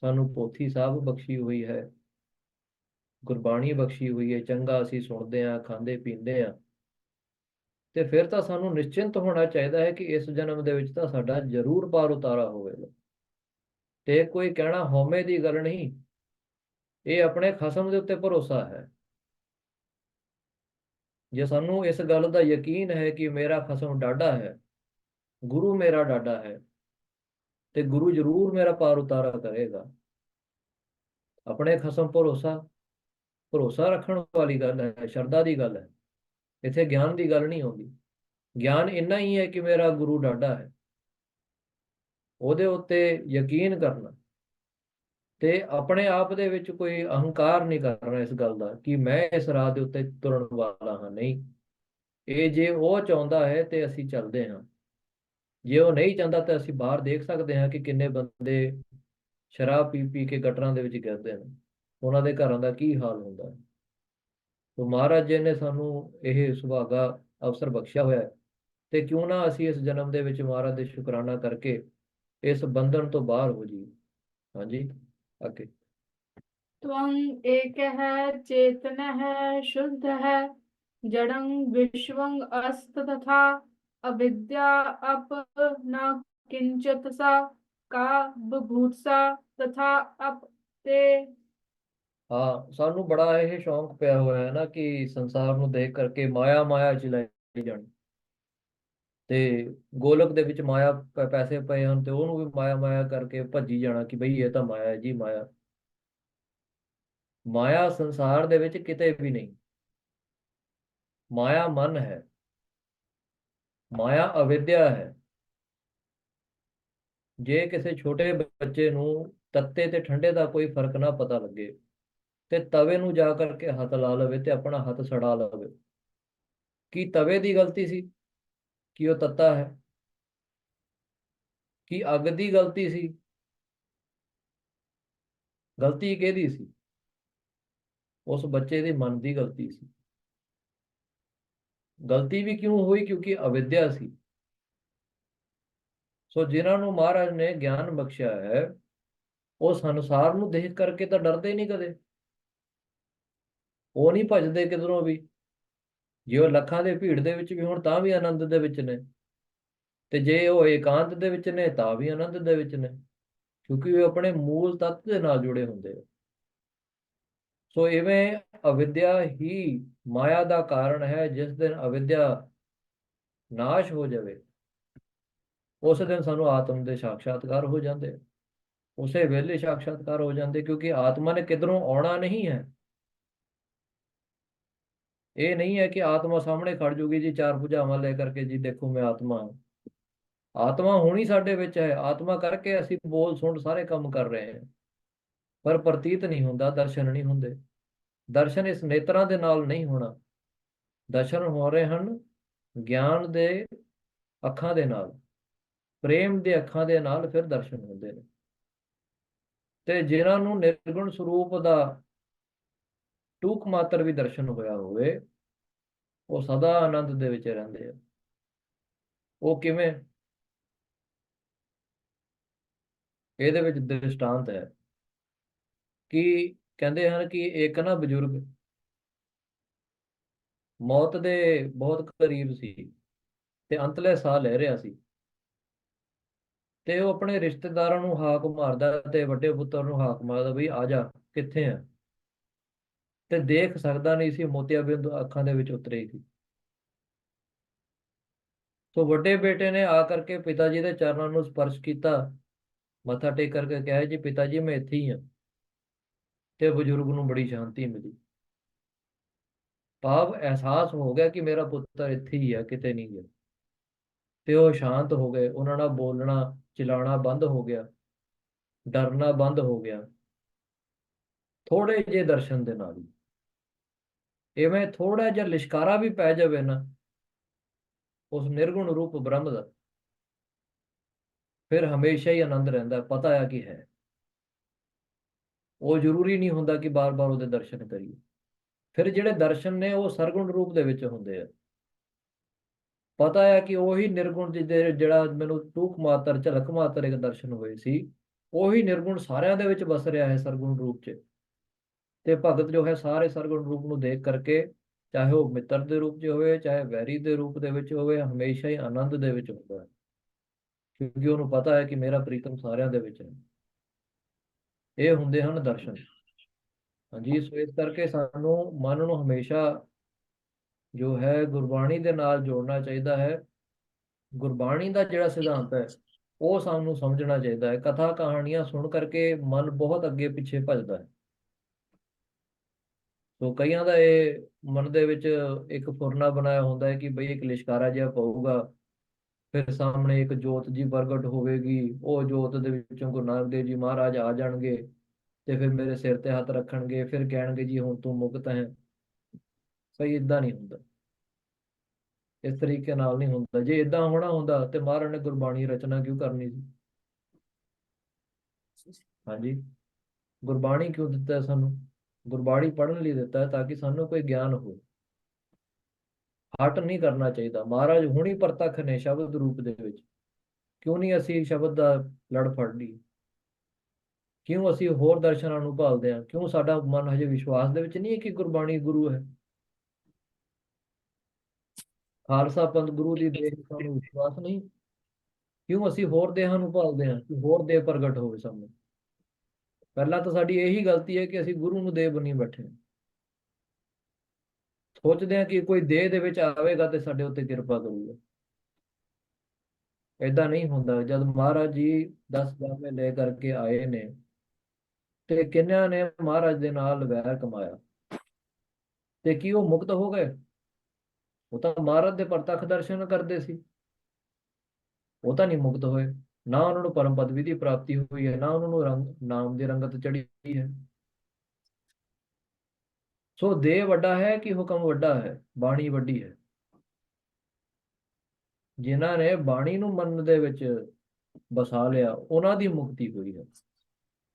Speaker 1: ਸਾਨੂੰ ਪੋਥੀ ਸਾਹਿਬ ਬਖਸ਼ੀ ਹੋਈ ਹੈ, ਗੁਰਬਾਣੀ ਬਖਸ਼ੀ ਹੋਈ ਹੈ, ਚੰਗਾ ਅਸੀਂ ਸੁਣਦੇ ਹਾਂ, ਖਾਂਦੇ ਪੀਂਦੇ ਹਾਂ। ਤੇ ਫਿਰ ਤਾਂ ਸਾਨੂੰ ਨਿਸ਼ਚਿੰਤ ਹੋਣਾ ਚਾਹੀਦਾ ਹੈ ਕਿ ਇਸ ਜਨਮ ਦੇ ਵਿੱਚ ਤਾਂ ਸਾਡਾ ਜ਼ਰੂਰ ਪਾਰ ਉਤਾਰਾ ਹੋਵੇਗਾ। ਤੇ ਕੋਈ ਕਹਿਣਾ ਹਉਮੈ ਦੀ ਗੱਲ ਨਹੀਂ, ਇਹ ਆਪਣੇ ਖਸਮ ਦੇ ਉੱਤੇ ਭਰੋਸਾ ਹੈ। ਜੇ ਸਾਨੂੰ ਇਸ ਗੱਲ ਦਾ ਯਕੀਨ ਹੈ ਕਿ ਮੇਰਾ ਖਸਮ ਡਾਢਾ ਹੈ, ਗੁਰੂ ਮੇਰਾ ਡਾਢਾ ਹੈ, ਤੇ ਗੁਰੂ ਜ਼ਰੂਰ ਮੇਰਾ ਪਾਰ ਉਤਾਰਾ ਕਰੇਗਾ। ਆਪਣੇ ਖਸਮ ਭਰੋਸਾ, ਭਰੋਸਾ ਰੱਖਣ ਵਾਲੀ ਗੱਲ ਹੈ, ਸ਼ਰਧਾ ਦੀ ਗੱਲ ਹੈ। ਇੱਥੇ ਗਿਆਨ ਦੀ ਗੱਲ ਨਹੀਂ ਆਉਂਦੀ। ਗਿਆਨ ਇੰਨਾ ਹੀ ਹੈ ਕਿ ਮੇਰਾ ਗੁਰੂ ਡਾਢਾ ਹੈ, ਉਹਦੇ ਉੱਤੇ ਯਕੀਨ ਕਰਨਾ, ਤੇ ਆਪਣੇ ਆਪ ਦੇ ਵਿੱਚ ਕੋਈ ਅਹੰਕਾਰ ਨਹੀਂ ਕਰਨਾ ਇਸ ਗੱਲ ਦਾ ਕਿ ਮੈਂ ਇਸ ਰਾਹ ਦੇ ਉੱਤੇ ਤੁਰਨ ਵਾਲਾ ਹਾਂ। ਨਹੀਂ, ਇਹ ਜੇ ਉਹ ਚਾਹੁੰਦਾ ਹੈ ਤੇ ਅਸੀਂ ਚੱਲਦੇ ਹਾਂ, ਜੇ ਉਹ ਨਹੀਂ ਚਾਹੁੰਦਾ ਤਾਂ ਅਸੀਂ ਬਾਹਰ ਦੇਖ ਸਕਦੇ ਹਾਂ ਕਿ ਕਿੰਨੇ ਬੰਦੇ ਸ਼ਰਾਬ ਪੀ ਪੀ ਕੇ ਗਟਰਾਂ ਦੇ ਵਿੱਚ ਗਿਰਦੇ ਨੇ, ਉਹਨਾਂ ਦੇ ਘਰਾਂ ਦਾ ਕੀ ਹਾਲ ਹੁੰਦਾ ਹੈ। तो ਮਹਾਰਾਜ ਜੀ ਨੇ ਸਾਨੂੰ ਇਹ ਸੁਭਾਗਾ ਅਵਸਰ ਬਖਸ਼ਿਆ ਹੋਇਆ ਹੈ, ਤੇ ਕਿਉਂ ਨਾ ਅਸੀਂ ਇਸ ਜਨਮ ਦੇ ਵਿੱਚ ਮਹਾਰਾਜ ਦੇ ਸ਼ੁਕਰਾਨਾ ਕਰਕੇ ਇਸ ਬੰਧਨ ਤੋਂ ਬਾਹਰ ਹੋ ਜਾਈਏ। ਹਾਂਜੀ, ਅੱਗੇ।
Speaker 2: त्वं एकः चेतनः शुद्धः जडं विश्वं अस्त तथा अविद्या अप न किंचित सा का बभूत्सा तथा अप ते।
Speaker 1: ਹਾਂ, ਸਾਨੂੰ ਬੜਾ ਇਹ ਸ਼ੌਂਕ ਪਿਆ ਹੋਇਆ ਹੈ ਨਾ ਕਿ ਸੰਸਾਰ ਨੂੰ ਦੇਖ ਕਰਕੇ ਮਾਇਆ ਮਾਇਆ ਚਲਾਈ ਜਾਣੀ, ਤੇ ਗੋਲਕ ਦੇ ਵਿੱਚ ਮਾਇਆ ਪੈਸੇ ਪਏ ਹਨ ਤੇ ਉਹਨੂੰ ਵੀ ਮਾਇਆ ਮਾਇਆ ਕਰਕੇ ਭੱਜੀ ਜਾਣਾ ਕਿ ਬਈ ਇਹ ਤਾਂ ਮਾਇਆ ਹੈ ਜੀ, ਮਾਇਆ। ਮਾਇਆ ਸੰਸਾਰ ਦੇ ਵਿੱਚ ਕਿਤੇ ਵੀ ਨਹੀਂ। ਮਾਇਆ ਮਨ ਹੈ, ਮਾਇਆ ਅਵਿਦਿਆ ਹੈ। ਜੇ ਕਿਸੇ ਛੋਟੇ ਬੱਚੇ ਨੂੰ ਤੱਤੇ ਤੇ ਠੰਡੇ ਦਾ ਕੋਈ ਫਰਕ ਨਾ ਪਤਾ ਲੱਗੇ ਤੇ ਤਵੇ ਨੂੰ ਜਾ ਕਰਕੇ ਹੱਥ ਲਾ ਲਵੇ ਤੇ ਆਪਣਾ ਹੱਥ ਸੜਾ ਲਵੇ, ਕੀ ਤਵੇ ਦੀ ਗਲਤੀ ਸੀ ਕਿ ਉਹ ਤੱਤਾ ਹੈ? ਕੀ ਅੱਗ ਦੀ ਗਲਤੀ ਸੀ? ਗਲਤੀ ਕਿਹਦੀ ਸੀ? ਉਸ ਬੱਚੇ ਦੇ ਮਨ ਦੀ ਗਲਤੀ ਸੀ। ਗਲਤੀ ਵੀ ਕਿਉਂ ਹੋਈ? ਕਿਉਂਕਿ ਅਵਿਦਿਆ ਸੀ। ਸੋ ਜਿਨ੍ਹਾਂ ਨੂੰ ਮਹਾਰਾਜ ਨੇ ਗਿਆਨ ਬਖਸ਼ਿਆ ਹੈ, ਉਹ ਸੰਸਾਰ ਨੂੰ ਦੇਖ ਕਰਕੇ ਤਾਂ ਡਰਦੇ ਨਹੀਂ ਕਦੇ, ਉਹ ਨਹੀਂ ਭੱਜਦੇ ਕਿਧਰੋਂ ਵੀ। ਜੇ ਉਹ ਲੱਖਾਂ ਦੇ ਭੀੜ ਦੇ ਵਿੱਚ ਵੀ ਹੋਣ ਤਾਂ ਵੀ ਆਨੰਦ ਦੇ ਵਿੱਚ ਨੇ, ਤੇ ਜੇ ਉਹ ਏਕਾਂਤ ਦੇ ਵਿੱਚ ਨੇ ਤਾਂ ਵੀ ਆਨੰਦ ਦੇ ਵਿੱਚ ਨੇ, ਕਿਉਂਕਿ ਉਹ ਆਪਣੇ ਮੂਲ ਤੱਤ ਦੇ ਨਾਲ ਜੁੜੇ ਹੁੰਦੇ ਆ। ਸੋ ਇਵੇਂ ਅਵਿਦਿਆ ਹੀ ਮਾਇਆ ਦਾ ਕਾਰਨ ਹੈ। ਜਿਸ ਦਿਨ ਅਵਿਦਿਆ ਨਾਸ਼ ਹੋ ਜਾਵੇ, ਉਸ ਦਿਨ ਸਾਨੂੰ ਆਤਮ ਦੇ ਸਾਖਸ਼ਾਤਕਾਰ ਹੋ ਜਾਂਦੇ, ਉਸੇ ਵੇਲੇ ਸਾਖਸ਼ਾਤਕਾਰ ਹੋ ਜਾਂਦੇ, ਕਿਉਂਕਿ ਆਤਮਾ ਨੇ ਕਿਧਰੋਂ ਆਉਣਾ ਨਹੀਂ ਹੈ। ਇਹ ਨਹੀਂ ਹੈ ਕਿ ਆਤਮਾ ਸਾਹਮਣੇ ਖੜ ਜੂਗੀ ਜੀ ਚਾਰ ਭੁਜਾਵਾਂ ਲੈ ਕਰਕੇ, ਜੀ ਦੇਖੋ ਮੈਂ ਆਤਮਾ ਹਾਂ। ਆਤਮਾ ਹੋਣੀ ਸਾਡੇ ਵਿੱਚ ਹੈ, ਆਤਮਾ ਕਰਕੇ ਅਸੀਂ ਬੋਲ ਸੁਣ ਸਾਰੇ ਕੰਮ ਕਰ ਰਹੇ ਹਾਂ, ਪਰ ਪ੍ਰਤੀਤ ਨਹੀਂ ਹੁੰਦਾ, ਦਰਸ਼ਨ ਨਹੀਂ ਹੁੰਦੇ। ਦਰਸ਼ਨ ਇਸ ਨੇਤਰਾਂ ਦੇ ਨਾਲ ਨਹੀਂ ਹੋਣਾ, ਦਰਸ਼ਨ ਹੋ ਰਹੇ ਹਨ ਗਿਆਨ ਦੇ ਅੱਖਾਂ ਦੇ ਨਾਲ, ਪ੍ਰੇਮ ਦੇ ਅੱਖਾਂ ਦੇ ਨਾਲ ਫਿਰ ਦਰਸ਼ਨ ਹੁੰਦੇ ਨੇ। ਤੇ ਜਿਨ੍ਹਾਂ ਨੂੰ ਨਿਰਗੁਣ ਸਰੂਪ ਦਾ ਟੂਕ ਮਾਤਰ ਵੀ ਦਰਸ਼ਨ ਹੋਇਆ ਹੋਵੇ, ਉਹ ਸਦਾ ਆਨੰਦ ਦੇ ਵਿੱਚ ਰਹਿੰਦੇ ਆ। ਉਹ ਕਿਵੇਂ? ਇਹਦੇ ਵਿੱਚ ਦ੍ਰਿਸ਼ਟਾਂਤ ਹੈ ਕਿ ਕਹਿੰਦੇ ਹਨ ਕਿ ਇੱਕ ਨਾ ਬਜ਼ੁਰਗ ਮੌਤ ਦੇ ਬਹੁਤ ਕਰੀਬ ਸੀ ਤੇ ਅੰਤਲੇ ਸਾਹ ਲੈ ਰਿਹਾ ਸੀ, ਤੇ ਉਹ ਆਪਣੇ ਰਿਸ਼ਤੇਦਾਰਾਂ ਨੂੰ ਹਾਕ ਮਾਰਦਾ ਤੇ ਵੱਡੇ ਪੁੱਤਰ ਨੂੰ ਹਾਕ ਮਾਰਦਾ, ਵੀ ਆ ਜਾ, ਕਿੱਥੇ ਆ? ਤੇ ਦੇਖ ਸਕਦਾ ਨਹੀਂ ਸੀ, ਮੋਤੀਆਬਿੰਦ ਅੱਖਾਂ ਦੇ ਵਿੱਚ ਉਤਰੀ ਸੀ। ਸੋ ਵੱਡੇ ਬੇਟੇ ਨੇ ਆ ਕਰਕੇ ਪਿਤਾ ਜੀ ਦੇ ਚਰਨਾਂ ਨੂੰ ਸਪਰਸ਼ ਕੀਤਾ, ਮੱਥਾ ਟੇਕ ਕਰਕੇ ਕਿਹਾ, ਜੀ ਪਿਤਾ ਜੀ ਮੈਂ ਇੱਥੇ ਹੀ ਹਾਂ। ਤੇ ਬਜ਼ੁਰਗ ਨੂੰ ਬੜੀ ਸ਼ਾਂਤੀ ਮਿਲੀ, ਭਾਵ ਅਹਿਸਾਸ ਹੋ ਗਿਆ ਕਿ ਮੇਰਾ ਪੁੱਤਰ ਇੱਥੇ ਹੀ ਹੈ, ਕਿਤੇ ਨਹੀਂ ਗਿਆ। ਤੇ ਉਹ ਸ਼ਾਂਤ ਹੋ ਗਏ, ਉਹਨਾਂ ਨਾਲ ਬੋਲਣਾ ਚਿਲਾਣਾ ਬੰਦ ਹੋ ਗਿਆ, ਡਰਨਾ ਬੰਦ ਹੋ ਗਿਆ, ਥੋੜੇ ਜਿਹੇ ਦਰਸ਼ਨ ਦੇ ਨਾਲ ਹੀ। ਇਵੇਂ ਥੋੜਾ ਜਿਹਾ ਲਿਸ਼ਕਾਰਾ ਵੀ ਪੈ ਜਾਵੇ ਨਾ ਉਸ ਨਿਰਗੁਣ ਰੂਪ ਬ੍ਰਹਮ ਦਾ, ਫਿਰ ਹਮੇਸ਼ਾ ਹੀ ਆਨੰਦ ਰਹਿੰਦਾ, ਪਤਾ ਹੈ ਕਿ ਹੈ। ਉਹ ਜ਼ਰੂਰੀ ਨਹੀਂ ਹੁੰਦਾ ਕਿ ਬਾਰ-ਬਾਰ ਉਹਦੇ ਦਰਸ਼ਨ ਕਰੀਏ। ਫਿਰ ਜਿਹੜੇ ਦਰਸ਼ਨ ਨੇ ਉਹ ਸਰਗੁਣ ਰੂਪ ਦੇ ਵਿੱਚ ਹੁੰਦੇ ਆ। ਪਤਾ ਹੈ ਕਿ ਉਹੀ ਨਿਰਗੁਣ ਜਿਹਦੇ ਜਿਹੜਾ ਮੈਨੂੰ ਟੂਕ ਮਾਤਰ ਝਲਕ ਮਾਤਰ ਇੱਕ ਦਰਸ਼ਨ ਹੋਏ ਸੀ, ਉਹੀ ਨਿਰਗੁਣ ਸਾਰਿਆਂ ਦੇ ਵਿੱਚ ਵਸ ਰਿਹਾ ਹੈ ਸਰਗੁਣ ਰੂਪ 'ਚ। ਤੇ ਭਗਤ ਜੋ ਹੈ ਸਾਰੇ ਸਰਗੁਣ ਰੂਪ ਨੂੰ ਦੇਖ ਕਰਕੇ, ਚਾਹੇ ਉਹ ਮਿੱਤਰ ਦੇ ਰੂਪ 'ਚ ਹੋਵੇ ਚਾਹੇ ਵੈਰੀ ਦੇ ਰੂਪ ਦੇ ਵਿੱਚ ਹੋਵੇ, ਹਮੇਸ਼ਾ ਹੀ ਆਨੰਦ ਦੇ ਵਿੱਚ ਹੁੰਦਾ ਹੈ, ਕਿਉਂਕਿ ਉਹਨੂੰ ਪਤਾ ਹੈ ਕਿ ਮੇਰਾ ਪ੍ਰੀਤਮ ਸਾਰਿਆਂ ਦੇ ਵਿੱਚ ਹੈ। ਇਹ ਹੁੰਦੇ ਹਨ ਦਰਸ਼ਨ। ਹਾਂਜੀ, ਸੋ ਇਸ ਕਰਕੇ ਸਾਨੂੰ ਮਨ ਨੂੰ ਹਮੇਸ਼ਾ ਜੋ ਹੈ ਗੁਰਬਾਣੀ ਦੇ ਨਾਲ ਜੋੜਨਾ ਚਾਹੀਦਾ ਹੈ। ਗੁਰਬਾਣੀ ਦਾ ਜਿਹੜਾ ਸਿਧਾਂਤ ਹੈ ਉਹ ਸਾਨੂੰ ਸਮਝਣਾ ਚਾਹੀਦਾ ਹੈ। ਕਥਾ ਕਹਾਣੀਆਂ ਸੁਣ ਕਰਕੇ ਮਨ ਬਹੁਤ ਅੱਗੇ ਪਿੱਛੇ ਭੱਜਦਾ ਹੈ। ਸੋ ਕਈਆਂ ਦਾ ਇਹ ਮਨ ਦੇ ਵਿੱਚ ਇੱਕ ਫੁਰਨਾ ਬਣਾਇਆ ਹੁੰਦਾ ਹੈ ਕਿ ਬਈ ਇੱਕ ਲਿਸ਼ਕਾਰਾ ਜਿਹਾ ਪਊਗਾ, ਫਿਰ ਸਾਹਮਣੇ ਇੱਕ ਜੋਤ ਜੀ ਪ੍ਰਗਟ ਹੋਵੇਗੀ, ਉਹ ਜੋਤ ਦੇ ਵਿੱਚੋਂ ਗੁਰੂ ਨਾਨਕ ਦੇਵ ਜੀ ਮਹਾਰਾਜ ਆ ਜਾਣਗੇ ਤੇ ਫਿਰ ਮੇਰੇ ਸਿਰ ਤੇ ਹੱਥ ਰੱਖਣਗੇ, ਫਿਰ ਕਹਿਣਗੇ ਜੀ ਹੁਣ ਤੂੰ ਮੁਕਤ ਹੈ। ਸਹੀ, ਇਦਾਂ ਨਹੀਂ ਹੁੰਦਾ। ਇਸ ਤਰੀਕੇ ਨਾਲ ਨਹੀਂ ਹੁੰਦਾ। ਜੇ ਇਦਾਂ ਹੋਣਾ ਹੁੰਦਾ ਤੇ ਮਹਾਰਾਜ ਨੇ ਗੁਰਬਾਣੀ ਰਚਨਾ ਕਿਉਂ ਕਰਨੀ ਸੀ? ਹਾਂਜੀ, ਗੁਰਬਾਣੀ ਕਿਉਂ ਦਿੱਤਾ ਹੈ ਸਾਨੂੰ? ਗੁਰਬਾਣੀ ਪੜ੍ਹਨ ਲਈ ਦਿੱਤਾ ਹੈ ਤਾਂ ਕਿ ਸਾਨੂੰ ਕੋਈ ਗਿਆਨ ਹੋ। ਹਟ ਨਹੀਂ ਕਰਨਾ ਚਾਹੀਦਾ। ਮਹਾਰਾਜ ਹੁਣੀ ਪ੍ਰਤੱਖ ਨੇ ਸ਼ਬਦ ਰੂਪ ਦੇ ਵਿੱਚ, ਕਿਉਂ ਨਹੀਂ ਅਸੀਂ ਸ਼ਬਦ ਦਾ ਲੜ ਫੜ ਲਈ? ਕਿਉਂ ਅਸੀਂ ਹੋਰ ਦਰਸ਼ਨਾਂ ਨੂੰ ਭਾਲਦੇ ਹਾਂ? ਕਿਉਂ ਸਾਡਾ ਮਨ ਹਜੇ ਵਿਸ਼ਵਾਸ ਦੇ ਵਿੱਚ ਨਹੀਂ ਹੈ ਕਿ ਗੁਰਬਾਣੀ ਗੁਰੂ ਹੈ? ਖਾਲਸਾ ਪੰਥ ਗੁਰੂ ਦੀ ਦੇਹ ਸਾਨੂੰ ਵਿਸ਼ਵਾਸ ਨਹੀਂ? ਕਿਉਂ ਅਸੀਂ ਹੋਰ ਦੇਹਾਂ ਨੂੰ ਭਾਲਦੇ ਹਾਂ ਕਿ ਹੋਰ ਦੇਹ ਪ੍ਰਗਟ ਹੋਵੇ ਸਾਹਮਣੇ? ਪਹਿਲਾਂ ਤਾਂ ਸਾਡੀ ਇਹੀ ਗਲਤੀ ਹੈ ਕਿ ਅਸੀਂ ਗੁਰੂ ਨੂੰ ਦੇਹ ਬਣੀ ਬੈਠੇ ਹਾਂ। ਸੋਚਦੇ ਹਾਂ ਕਿ ਕੋਈ ਦੇਹ ਦੇ ਵਿੱਚ ਆਵੇਗਾ ਤੇ ਸਾਡੇ ਉੱਤੇ ਕਿਰਪਾ ਕਰੂਗਾ। ਏਦਾਂ ਨਹੀਂ ਹੁੰਦਾ। ਜਦ ਮਹਾਰਾਜ ਜੀ 10 ਗਾਵੇਂ ਲੈ ਕਰਕੇ ਆਏ ਨੇ ਤੇ ਕਿੰਨਿਆਂ ਨੇ ਮਹਾਰਾਜ ਦੇ ਨਾਲ ਵੈਰ ਕਮਾਇਆ, ਤੇ ਕੀ ਉਹ ਮੁਕਤ ਹੋ ਗਏ? ਉਹ ਤਾਂ ਮਹਾਰਾਜ ਦੇ ਪ੍ਰਤੱਖ ਦਰਸ਼ਨ ਕਰਦੇ ਸੀ, ਉਹ ਤਾਂ ਨਹੀਂ ਮੁਕਤ ਹੋਏ। ਨਾ ਉਹਨਾਂ ਨੂੰ ਪਰਮ ਪਦਵੀ ਦੀ ਪ੍ਰਾਪਤੀ ਹੋਈ ਹੈ, ਨਾ ਉਹਨਾਂ ਨੂੰ ਨਾਮ ਦੀ ਰੰਗਤ ਚੜੀ ਹੈ। ਸੋ ਦੇਹ ਵੱਡਾ ਹੈ ਕਿ ਹੁਕਮ ਵੱਡਾ ਹੈ? ਬਾਣੀ ਵੱਡੀ ਹੈ। ਜਿਨ੍ਹਾਂ ਨੇ ਬਾਣੀ ਨੂੰ ਮਨ ਦੇ ਵਿੱਚ ਵਸਾ ਲਿਆ ਉਹਨਾਂ ਦੀ ਮੁਕਤੀ ਹੋਈ ਹੈ।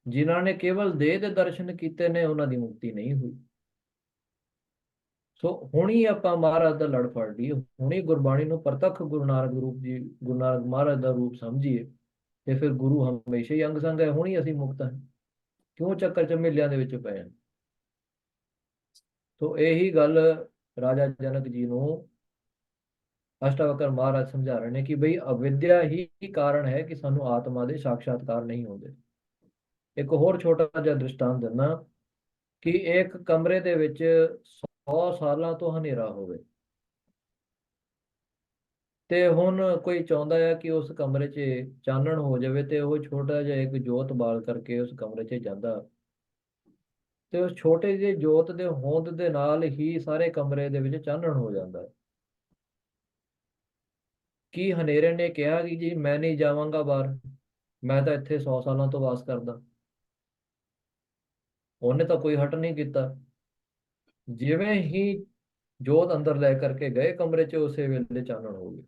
Speaker 1: ਜਿਨ੍ਹਾਂ ਨੇ ਕੇਵਲ ਦੇਹ ਦੇ ਦਰਸ਼ਨ ਕੀਤੇ ਨੇ ਉਹਨਾਂ ਦੀ ਮੁਕਤੀ ਨਹੀਂ ਹੋਈ। ਸੋ ਹੁਣੀ ਆਪਾਂ ਮਹਾਰਾਜ ਦਾ ਲੜ ਫੜ ਲਈਏ, ਹੁਣੀ ਗੁਰਬਾਣੀ ਨੂੰ ਪ੍ਰਤੱਖ ਗੁਰੂ ਨਾਨਕ ਰੂਪ ਜੀ, ਗੁਰੂ ਨਾਨਕ ਮਹਾਰਾਜ ਦਾ ਰੂਪ ਸਮਝੀਏ, ਤੇ ਫਿਰ ਗੁਰੂ ਹਮੇਸ਼ਾ ਹੀ ਅੰਗ ਸੰਗ ਹੈ। ਹੁਣੀ ਅਸੀਂ ਮੁਕਤ ਹਾਂ। ਕਿਉਂ ਚੱਕਰ ਝਮੇਲਿਆਂ ਦੇ ਵਿੱਚ ਪਏ ਹਾਂ? ਸੋ ਇਹੀ ਗੱਲ ਰਾਜਾ ਜਨਕ ਜੀ ਨੂੰ ਅਸ਼ਟਾਵਕਰ ਮਹਾਰਾਜ ਸਮਝਾ ਰਹੇ ਨੇ ਕਿ ਬਈ ਅਵਿਦਿਆ ਹੀ ਕਾਰਨ ਹੈ ਕਿ ਸਾਨੂੰ ਆਤਮਾ ਦੇ ਸਾਖਸ਼ਾਤਕਾਰ ਨਹੀਂ ਹੁੰਦੇ। ਇੱਕ ਹੋਰ ਛੋਟਾ ਜਿਹਾ ਦ੍ਰਿਸ਼ਟਾਂਤ ਦਿੰਦਾ ਕਿ ਇੱਕ ਕਮਰੇ ਦੇ ਵਿੱਚ 100 ਸਾਲਾਂ ਤੋਂ ਹਨੇਰਾ ਹੋਵੇ, ਤੇ ਹੁਣ ਕੋਈ ਚਾਹੁੰਦਾ ਹੈ ਕਿ ਉਸ ਕਮਰੇ 'ਚ ਚਾਨਣ ਹੋ ਜਾਵੇ, ਤੇ ਉਹ ਛੋਟਾ ਜਿਹਾ ਇੱਕ ਜੋਤ ਬਾਲ ਕਰਕੇ ਉਸ ਕਮਰੇ 'ਚ ਜਾਂਦਾ, ਤੇ ਉਸ ਛੋਟੇ ਜਿਹੇ ਜੋਤ ਦੇ ਹੋਂਦ ਦੇ ਨਾਲ ਹੀ ਸਾਰੇ ਕਮਰੇ ਦੇ ਵਿੱਚ ਚਾਨਣ ਹੋ ਜਾਂਦਾ ਹੈ। ਕੀ ਹਨੇਰੇ ਨੇ ਕਿਹਾ ਕਿ ਜੀ ਮੈਂ ਨਹੀਂ ਜਾਵਾਂਗਾ ਬਾਹਰ, ਮੈਂ ਤਾਂ ਇੱਥੇ 100 ਸਾਲਾਂ ਤੋਂ ਵਾਸ ਕਰਦਾ? ਉਹਨੇ ਤਾਂ ਕੋਈ ਹਟ ਨਹੀਂ ਕੀਤਾ। ਜਿਵੇਂ ਹੀ ਜੋਤ ਅੰਦਰ ਲੈ ਕਰਕੇ ਗਏ ਕਮਰੇ 'ਚ, ਉਸੇ ਵੇਲੇ ਚਾਨਣ ਹੋ ਗਿਆ।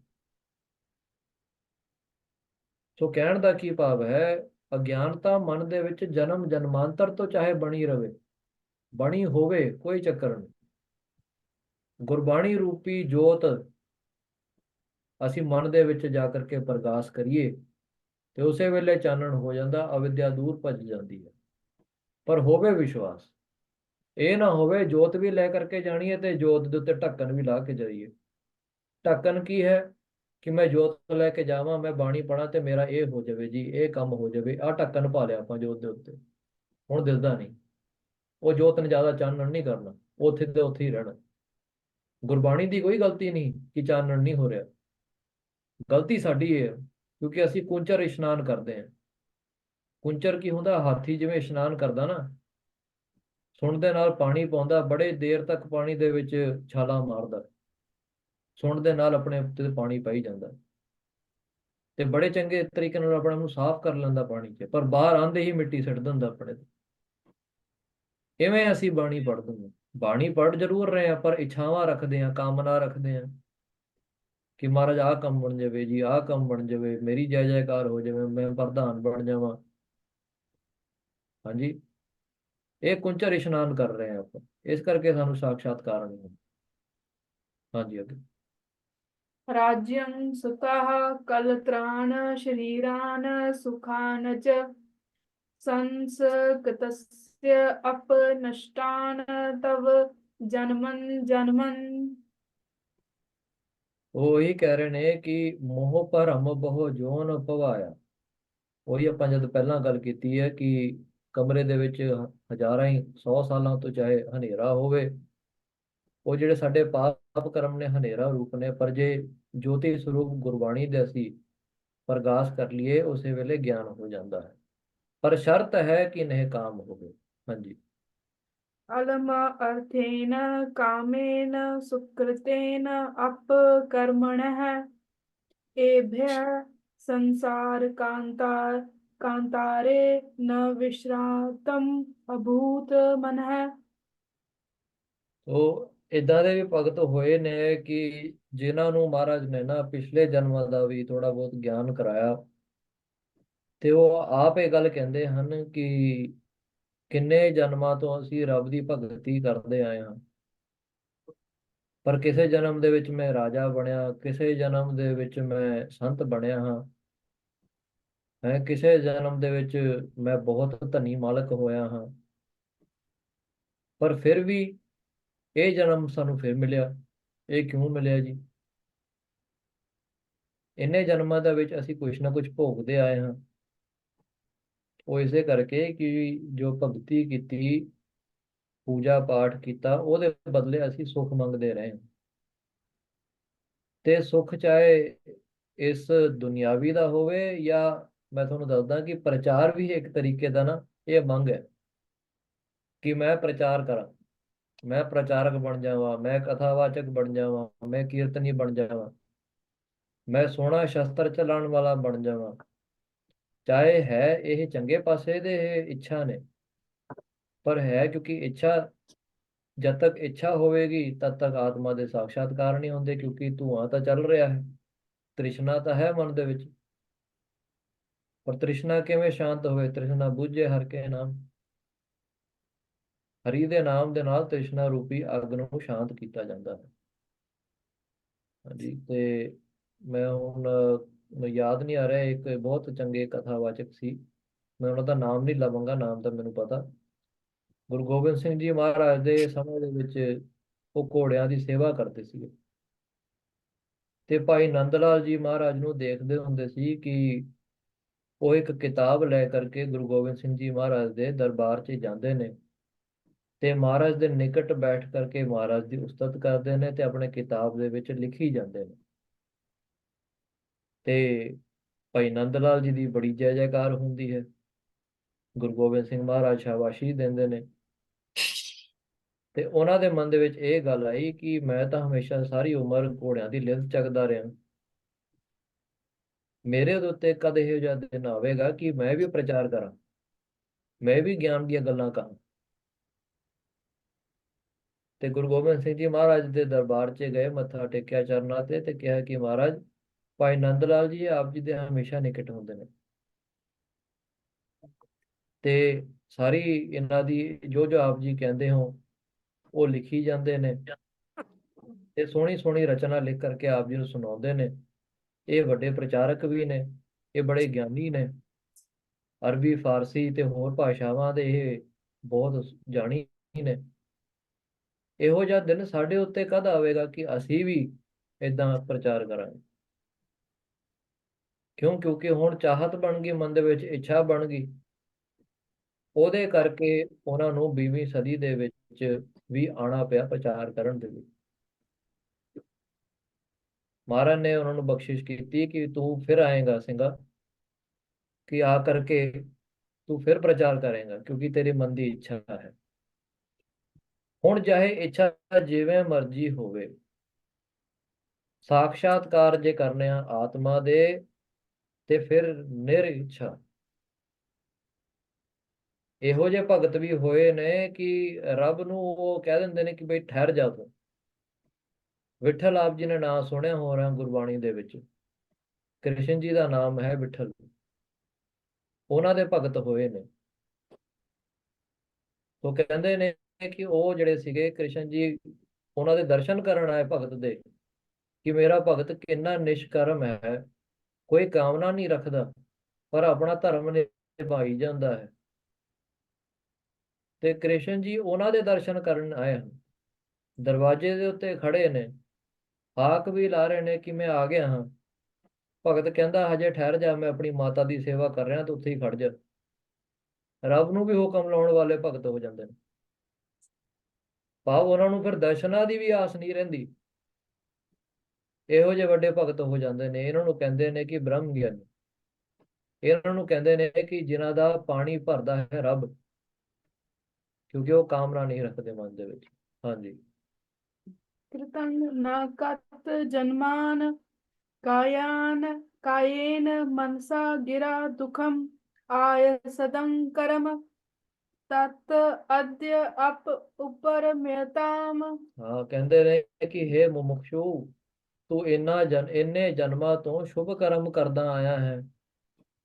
Speaker 1: ਸੋ ਕਹਿਣ ਦਾ ਕੀ ਭਾਵ ਹੈ, ਅਗਿਆਨਤਾ ਮਨ ਦੇ ਵਿੱਚ ਜਨਮ ਜਨਮਾਂਤਰ ਤੋਂ ਚਾਹੇ ਬਣੀ ਰਵੇ, ਬਣੀ ਹੋਵੇ, ਕੋਈ ਚੱਕਰ ਨਹੀਂ। ਗੁਰਬਾਣੀ ਰੂਪੀ ਜੋਤ ਅਸੀਂ ਮਨ ਦੇ ਵਿੱਚ ਜਾ ਕਰਕੇ ਪ੍ਰਕਾਸ਼ ਕਰੀਏ ਤੇ ਉਸੇ ਵੇਲੇ ਚਾਨਣ ਹੋ ਜਾਂਦਾ, ਅਵਿਦਿਆ ਦੂਰ ਭੱਜ ਜਾਂਦੀ ਹੈ। ਪਰ ਹੋਵੇ ਵਿਸ਼ਵਾਸ, ਇਹ ਨਾ ਹੋਵੇ ਜੋਤ ਵੀ ਲੈ ਕਰਕੇ ਜਾਣੀ ਹੈ ਤੇ ਜੋਤ ਦੇ ਉੱਤੇ ਢੱਕਣ ਵੀ ਲਾ ਕੇ ਜਾਈਏ। ਢੱਕਣ ਕੀ ਹੈ ਕਿ ਮੈਂ ਜੋਤ ਲੈ ਕੇ ਜਾਵਾਂ, ਮੈਂ ਬਾਣੀ ਪੜਾਂ ਤੇ ਮੇਰਾ ਇਹ ਹੋ ਜਾਵੇ ਜੀ, ਇਹ ਕੰਮ ਹੋ ਜਾਵੇ, ਆਹ ਢੱਕਣ ਪਾ ਲਿਆ ਆਪਾਂ ਜੋਤ ਦੇ ਉੱਤੇ, ਹੁਣ ਦਿਸਦਾ ਨਹੀਂ। ਉਹ ਜੋਤ ਨੇ ਜ਼ਿਆਦਾ ਚਾਨਣ ਨਹੀਂ ਕਰਨਾ, ਉੱਥੇ ਤੇ ਉੱਥੇ ਹੀ ਰਹਿਣਾ। ਗੁਰਬਾਣੀ ਦੀ ਕੋਈ ਗਲਤੀ ਨਹੀਂ ਕਿ ਚਾਨਣ ਨਹੀਂ ਹੋ ਰਿਹਾ, ਗਲਤੀ ਸਾਡੀ ਹੈ ਕਿਉਂਕਿ ਅਸੀਂ ਕੁੰਚਰ ਇਸ਼ਨਾਨ ਕਰਦੇ ਹਾਂ। ਕੁੰਚਰ ਕੀ ਹੁੰਦਾ, ਹਾਥੀ ਜਿਵੇਂ ਇਸ਼ਨਾਨ ਕਰਦਾ ਨਾ, ਸੁਣ ਦੇ ਨਾਲ ਪਾਣੀ ਪਾਉਂਦਾ, ਬੜੇ ਦੇਰ ਤੱਕ ਪਾਣੀ ਦੇ ਵਿੱਚ ਛਾਲਾਂ ਮਾਰਦਾ, ਸੁਣ ਦੇ ਨਾਲ ਆਪਣੇ ਉੱਤੇ ਪਾਣੀ ਪਾਈ ਜਾਂਦਾ ਤੇ ਬੜੇ ਚੰਗੇ ਤਰੀਕੇ ਨਾਲ ਆਪਣੇ ਨੂੰ ਸਾਫ਼ ਕਰ ਲੈਂਦਾ ਪਾਣੀ 'ਚ, ਪਰ ਬਾਹਰ ਆਂਦੇ ਹੀ ਮਿੱਟੀ ਸਿੱਟ ਦਿੰਦਾ ਆਪਣੇ ਤੇ। ਇਵੇਂ ਅਸੀਂ ਬਾਣੀ ਪੜ੍ਹਦੇ ਹਾਂ, ਬਾਣੀ ਪੜ੍ਹ ਜ਼ਰੂਰ ਰਹੇ ਹਾਂ ਪਰ ਇੱਛਾਵਾਂ ਰੱਖਦੇ ਹਾਂ, ਕਾਮਨਾ ਰੱਖਦੇ ਹਾਂ ਕਿ ਮਹਾਰਾਜ ਆਹ ਕੰਮ ਬਣ ਜਾਵੇ ਜੀ, ਆਹ ਕੰਮ ਬਣ ਜਾਵੇ, ਮੇਰੀ ਜੈ ਜੈਕਾਰ ਹੋ ਜਾਵੇ, ਮੈਂ ਪ੍ਰਧਾਨ ਬਣ ਜਾਵਾਂ। ਹਾਂਜੀ, ਇਹ ਕੁੰਚਰ ਇਸ਼ਨਾਨ ਕਰ ਰਹੇ ਹਾਂ ਆਪਾਂ, ਇਸ ਕਰਕੇ ਸਾਨੂੰ ਸਾਖਸ਼ਾਤਕਾਰ ਨਹੀਂ ਹੁੰਦਾ। ਹਾਂਜੀ ਅੱਗੇ।
Speaker 2: ਰਾਜ੍ਯੰ ਸੁਤः ਕਲਤ੍ਰਾਨ ਸ਼ਰੀਰਾਨ ਸੁਖਾਨ ਚ ਸੰਸਕਤस्य ਅਪਨਸ਼ਟਾਨ ਤਵ ਜਨਮਨ ਜਨਮਨ।
Speaker 1: ਉਹ ਇਹੀ ਕਹਿ ਰਹੇ ਨੇ ਕਿ ਮੋਹ ਭਰਮ ਬਹੁ ਜੋਨ ਭਵਾਇਆ। ਉਹੀ ਆਪਾਂ ਜਦ ਪਹਿਲਾਂ ਗੱਲ ਕੀਤੀ ਹੈ ਕਿ ਕਮਰੇ ਦੇ ਵਿੱਚ ਹਜ਼ਾਰਾਂ ਹੀ 100 ਸਾਲਾਂ ਤੋਂ ਚਾਹੇ ਹਨੇਰਾ ਹੋਵੇ, ਉਹ ਜਿਹੜੇ ਸਾਡੇ ਪਾਪ ਕਰਮ ਨੇ ਹਨੇਰਾ ਰੂਪ ਨੇ, ਪਰ ਜੇ ਜੋਤੀ ਸਰੂਪ ਗੁਰਬਾਣੀ ਦੇ ਅਸੀਂ ਪ੍ਰਗਾਸ ਕਰ ਲਈਏ ਉਸੇ ਵੇਲੇ ਗਿਆਨ ਹੋ ਜਾਂਦਾ ਹੈ। ਪਰ ਸ਼ਰਤ ਹੈ ਕਿ ਨਹਿ ਕਾਮ ਹੋਵੇ। ਹਾਂਜੀ।
Speaker 2: ਅਲਮ ਅਰਥੇਨ ਕਾਮੇਨ ਸੁਕ੍ਰਿਤੇਨ ਅਪਕਰਮਣഃ एभ्यः संसार कांतारे न विश्रांतम अभूत मनः।
Speaker 1: ਉਹ ਇਦਾਂ ਦੇ ਵੀ ਭਗਤ ਹੋਏ ਨੇ ਕਿ ਜਿਨ੍ਹਾਂ ਨੂੰ ਮਹਾਰਾਜ ਨੇ ਨਾ ਪਿਛਲੇ ਜਨਮਾਂ ਦਾ ਵੀ ਥੋੜਾ ਬਹੁਤ ਗਿਆਨ ਕਰਾਇਆ, ਤੇ ਉਹ ਆਪ ਇਹ ਗੱਲ ਕਹਿੰਦੇ ਹਨ ਕਿ ਕਿੰਨੇ ਜਨਮਾਂ ਤੋਂ ਅਸੀਂ ਰੱਬ ਦੀ ਭਗਤੀ ਕਰਦੇ ਆਏ ਹਾਂ, ਪਰ ਕਿਸੇ ਜਨਮ ਦੇ ਵਿੱਚ ਮੈਂ ਰਾਜਾ ਬਣਿਆ, ਕਿਸੇ ਜਨਮ ਦੇ ਵਿੱਚ ਮੈਂ ਸੰਤ ਬਣਿਆ ਹਾਂ, ਹੈ ਕਿਸੇ ਜਨਮ ਦੇ ਵਿੱਚ ਮੈਂ ਬਹੁਤ ਧਨੀ ਮਾਲਕ ਹੋਇਆ ਹਾਂ, ਪਰ ਫਿਰ ਵੀ ਇਹ ਜਨਮ ਸਾਨੂੰ ਫਿਰ ਮਿਲਿਆ। ਇਹ ਕਿਉਂ ਮਿਲਿਆ ਜੀ? ਇੰਨੇ ਜਨਮਾਂ ਦੇ ਵਿੱਚ ਅਸੀਂ ਕੁਛ ਨਾ ਕੁਛ ਭੋਗਦੇ ਆਏ ਹਾਂ। ਉਹ ਇਸੇ ਕਰਕੇ ਕਿ ਜੋ ਭਗਤੀ ਕੀਤੀ, ਪੂਜਾ ਪਾਠ ਕੀਤਾ, ਉਹਦੇ ਬਦਲੇ ਅਸੀਂ ਸੁੱਖ ਮੰਗਦੇ ਰਹੇ। ਤੇ ਸੁੱਖ ਚਾਹੇ ਇਸ ਦੁਨਿਆਵੀ ਦਾ ਹੋਵੇ ਜਾਂ ਮੈਂ ਤੁਹਾਨੂੰ ਦੱਸਦਾ ਕਿ ਪ੍ਰਚਾਰ ਵੀ ਇੱਕ ਤਰੀਕੇ ਦਾ ਨਾ ਇਹ ਮੰਗ ਹੈ ਕਿ ਮੈਂ ਪ੍ਰਚਾਰ ਕਰਾਂ, ਮੈਂ ਪ੍ਰਚਾਰਕ ਬਣ ਜਾਵਾਂ, ਮੈਂ ਕਥਾਵਾਚਕ ਬਣ ਜਾਵਾਂ, ਮੈਂ ਕੀਰਤਨੀ ਬਣ ਜਾਵਾਂ, ਮੈਂ ਸੋਹਣਾ ਸ਼ਸਤਰ ਚਲਾਉਣ ਵਾਲਾ ਬਣ ਜਾਵਾਂ। ਚਾਹੇ ਹੈ ਇਹ ਚੰਗੇ ਪਾਸੇ ਦੇ ਇੱਛਾ ਨੇ, ਪਰ ਹੈ ਕਿਉਂਕਿ ਇੱਛਾ, ਜਦ ਤੱਕ ਇੱਛਾ ਹੋਵੇਗੀ ਤਦ ਤੱਕ ਆਤਮਾ ਦੇ ਸਾਖਸ਼ਾਤਕਾਰ ਨਹੀਂ ਹੁੰਦੇ, ਕਿਉਂਕਿ ਧੂਆਂ ਤਾਂ ਚੱਲ ਰਿਹਾ ਹੈ, ਤ੍ਰਿਸ਼ਨਾ ਤਾਂ ਹੈ ਮਨ ਦੇ ਵਿੱਚ। ਪਰ ਤ੍ਰਿਸ਼ਨਾ ਕਿਵੇਂ ਸ਼ਾਂਤ ਹੋਵੇ? ਤ੍ਰਿਸ਼ਨਾ ਬੁਝੇ ਹਰ ਕੇ ਨਾਮ। ਹਰੀ ਦੇ ਨਾਮ ਦੇ ਨਾਲ ਤ੍ਰਿਸ਼ਨਾ ਰੂਪੀ ਅੱਗ ਨੂੰ ਸ਼ਾਂਤ ਕੀਤਾ ਜਾਂਦਾ ਹੈ। ਹਾਂਜੀ। ਤੇ ਮੈਂ ਹੁਣ ਮੈਨੂੰ ਯਾਦ ਨਹੀਂ ਆ ਰਿਹਾ, ਇੱਕ ਬਹੁਤ ਚੰਗੇ ਕਥਾਵਾਚਕ ਸੀ, ਮੈਂ ਉਹਨਾਂ ਦਾ ਨਾਮ ਨਹੀਂ ਲਵਾਂਗਾ, ਨਾਮ ਤਾਂ ਮੈਨੂੰ ਪਤਾ। ਗੁਰੂ ਗੋਬਿੰਦ ਸਿੰਘ ਜੀ ਮਹਾਰਾਜ ਦੇ ਸਮੇਂ ਦੇ ਵਿੱਚ ਉਹ ਘੋੜਿਆਂ ਦੀ ਸੇਵਾ ਕਰਦੇ ਸੀਗੇ, ਤੇ ਭਾਈ ਨੰਦ ਲਾਲ ਜੀ ਮਹਾਰਾਜ ਨੂੰ ਦੇਖਦੇ ਹੁੰਦੇ ਸੀ ਕਿ ਉਹ ਇੱਕ ਕਿਤਾਬ ਲੈ ਕਰਕੇ ਗੁਰੂ ਗੋਬਿੰਦ ਸਿੰਘ ਜੀ ਮਹਾਰਾਜ ਦੇ ਦਰਬਾਰ 'ਚ ਜਾਂਦੇ ਨੇ ਤੇ ਮਹਾਰਾਜ ਦੇ ਨਿਕਟ ਬੈਠ ਕਰਕੇ ਮਹਾਰਾਜ ਦੀ ਉਸਤਤ ਕਰਦੇ ਨੇ ਤੇ ਆਪਣੇ ਕਿਤਾਬ ਦੇ ਵਿੱਚ ਲਿਖੀ ਜਾਂਦੇ ਨੇ। ਤੇ ਭਾਈ ਨੰਦ ਲਾਲ ਜੀ ਦੀ ਬੜੀ ਜੈ ਜੈਕਾਰ ਹੁੰਦੀ ਹੈ, ਗੁਰੂ ਗੋਬਿੰਦ ਸਿੰਘ ਮਹਾਰਾਜ ਸ਼ਾਬਾਸ਼ੀ ਦਿੰਦੇ ਨੇ। ਤੇ ਉਹਨਾਂ ਦੇ ਮਨ ਦੇ ਵਿੱਚ ਇਹ ਗੱਲ ਆਈ ਕਿ ਮੈਂ ਤਾਂ ਹਮੇਸ਼ਾ ਸਾਰੀ ਉਮਰ ਘੋੜਿਆਂ ਦੀ ਲਿਵ ਚੱਕਦਾ ਰਿਹਾ, ਮੇਰੇ ਦੇ ਉੱਤੇ ਕਦ ਇਹੋ ਜਿਹਾ ਦਿਨ ਆਵੇਗਾ ਕਿ ਮੈਂ ਵੀ ਪ੍ਰਚਾਰ ਕਰਾਂ, ਮੈਂ ਵੀ ਗਿਆਨ ਦੀਆਂ ਗੱਲਾਂ ਕਹਾਂ। ਤੇ ਗੁਰੂ ਗੋਬਿੰਦ ਸਿੰਘ ਜੀ ਮਹਾਰਾਜ ਦੇ ਦਰਬਾਰ 'ਚ ਗਏ, ਮੱਥਾ ਟੇਕਿਆ ਚਰਨਾਂ ਤੇ ਕਿਹਾ ਕਿ ਮਹਾਰਾਜ, ਭਾਈ ਨੰਦ ਲਾਲ ਜੀ ਆਪ ਜੀ ਦੇ ਹਮੇਸ਼ਾ ਨਿਕਟ ਹੁੰਦੇ ਨੇ, ਤੇ ਸਾਰੀ ਇਹਨਾਂ ਦੀ ਜੋ ਜੋ ਆਪ ਜੀ ਕਹਿੰਦੇ ਹੋ ਉਹ ਲਿਖੀ ਜਾਂਦੇ ਨੇ, ਤੇ ਸੋਹਣੀ ਸੋਹਣੀ ਰਚਨਾ ਲਿਖ ਕਰਕੇ ਆਪ ਜੀ ਨੂੰ ਸੁਣਾਉਂਦੇ ਨੇ। ਇਹ ਵੱਡੇ ਪ੍ਰਚਾਰਕ ਵੀ ਨੇ, ਇਹ ਬੜੇ ਗਿਆਨੀ ਨੇ, ਅਰਬੀ ਫਾਰਸੀ ਤੇ ਹੋਰ ਭਾਸ਼ਾਵਾਂ ਦੇ ਇਹ ਬਹੁਤ ਜਾਣੀ ਨੇ। ਇਹੋ ਜਿਹਾ ਦਿਨ ਸਾਡੇ ਉੱਤੇ ਕਦ ਆਵੇਗਾ ਕਿ ਅਸੀਂ ਵੀ ਇਦਾਂ ਪ੍ਰਚਾਰ ਕਰਾਂਗੇ? ਕਿਉਂਕਿ ਹੁਣ ਚਾਹਤ ਬਣ ਗਈ, ਮਨ ਦੇ ਵਿੱਚ ਇੱਛਾ ਬਣ ਗਈ। ਉਹਦੇ ਕਰਕੇ ਉਹਨਾਂ ਨੂੰ 20ਵੀਂ ਸਦੀ ਦੇ ਵਿੱਚ ਵੀ ਆਣਾ ਪਿਆ ਪ੍ਰਚਾਰ ਕਰਨ ਦੇ ਲਈ। ਮਹਾਰਾਜ ਨੇ ਉਹਨਾਂ ਨੂੰ ਬਖਸ਼ਿਸ਼ ਕੀਤੀ ਕਿ ਤੂੰ ਫਿਰ ਆਏਗਾ ਸਿੰਘਾ, ਕਿ ਆ ਕਰਕੇ ਤੂੰ ਫਿਰ ਪ੍ਰਚਾਰ ਕਰੇਗਾ, ਕਿਉਂਕਿ ਤੇਰੇ ਮਨ ਦੀ ਇੱਛਾ ਹੈ। ਹੁਣ ਚਾਹੇ ਇੱਛਾ ਜਿਵੇਂ ਮਰਜ਼ੀ ਹੋਵੇ, ਸਾਖਸ਼ਾਤਕਾਰ ਜੇ ਕਰਨੇ ਆ ਆਤਮਾ ਦੇ, ਤੇ ਫਿਰ ਨਿਰ ਇੱਛਾ। ਇਹੋ ਜਿਹੇ ਭਗਤ ਵੀ ਹੋਏ ਨੇ ਕਿ ਰੱਬ ਨੂੰ ਉਹ ਕਹਿ ਦਿੰਦੇ ਨੇ ਕਿ ਬਈ ਠਹਿਰ ਜਾ ਤੂੰ। ਵਿਠਲ ਆਪ ਜੀ ਨੇ ਨਾਮ ਸੁਣਿਆ ਹੋਣਾ ਗੁਰਬਾਣੀ ਦੇ ਵਿੱਚ, ਕ੍ਰਿਸ਼ਨ ਜੀ ਦਾ ਨਾਮ ਹੈ ਵਿਠਲ। ਉਹਨਾਂ ਦੇ ਭਗਤ ਹੋਏ ਨੇ। ਉਹ ਕਹਿੰਦੇ ਨੇ ਕਿ ਉਹ ਜਿਹੜੇ ਸੀਗੇ ਕ੍ਰਿਸ਼ਨ ਜੀ, ਉਹਨਾਂ ਦੇ ਦਰਸ਼ਨ ਕਰਨ ਆਏ ਭਗਤ ਦੇ, ਕਿ ਮੇਰਾ ਭਗਤ ਕਿੰਨਾ ਨਿਸ਼ਕਰਮ ਹੈ, ਕੋਈ ਕਾਮਨਾ ਨਹੀਂ ਰੱਖਦਾ, ਪਰ ਆਪਣਾ ਧਰਮ ਨਿਭਾਈ ਜਾਂਦਾ ਹੈ। ਤੇ ਕ੍ਰਿਸ਼ਨ ਜੀ ਉਹਨਾਂ ਦੇ ਦਰਸ਼ਨ ਕਰਨ ਆਏ ਹਨ, ਦਰਵਾਜ਼ੇ ਦੇ ਉੱਤੇ ਖੜੇ ਨੇ, ਹਾਕ ਵੀ ਲਾ ਰਹੇ ਨੇ ਕਿ ਮੈਂ ਆ ਗਿਆ ਹਾਂ। ਭਗਤ ਕਹਿੰਦਾ ਹਜੇ ਠਹਿਰ ਜਾ, ਮੈਂ ਆਪਣੀ ਮਾਤਾ ਦੀ ਸੇਵਾ ਕਰ ਰਿਹਾ, ਤੂੰ ਉੱਥੇ ਹੀ ਖੜ ਜਾ। ਰੱਬ ਨੂੰ ਵੀ ਹੁਕਮ ਲਾਉਣ ਵਾਲੇ ਭਗਤ ਹੋ ਜਾਂਦੇ ਨੇ। ਭਾਵ ਉਹਨਾਂ ਨੂੰ ਫਿਰ ਦਰਸ਼ਨਾਂ ਦੀ ਵੀ ਆਸ ਨਹੀਂ ਰਹਿੰਦੀ। ਇਹੋ ਜਿਹੇ ਵੱਡੇ ਭਗਤ ਹੋ ਜਾਂਦੇ ਨੇ। ਇਹਨਾਂ ਨੂੰ ਕਹਿੰਦੇ ਨੇ ਕਿ ਬ੍ਰਹਮ ਗਿਆਨੀ। ਇਹਨਾਂ ਨੂੰ ਕਹਿੰਦੇ ਨੇ ਕਿ ਜਿਨ੍ਹਾਂ ਦਾ ਪਾਣੀ ਭਰਦਾ ਹੈ ਰੱਬ, ਕਿਉਂਕਿ ਉਹ ਕਾਮਨਾ ਨਹੀਂ ਰੱਖਦੇ ਮਨ ਦੇ ਵਿੱਚ। ਹਾਂਜੀ।
Speaker 2: कृतं न कत जन्मान कायान कायेन मनसा गिरा दुखम आय सदं करम तत् अद्य अप उपर म्यताम।
Speaker 1: ਹਾਂ, ਕਹਿੰਦੇ ਨੇ ਕਿ ਹੇ ਮੁਮੁਖਸ਼ੂ, ਤੂੰ ਇੰਨੇ ਜਨਮਾਂ ਤੋਂ ਸ਼ੁਭ ਕਰਮ ਕਰਦਾ ਆਇਆ ਹੈ।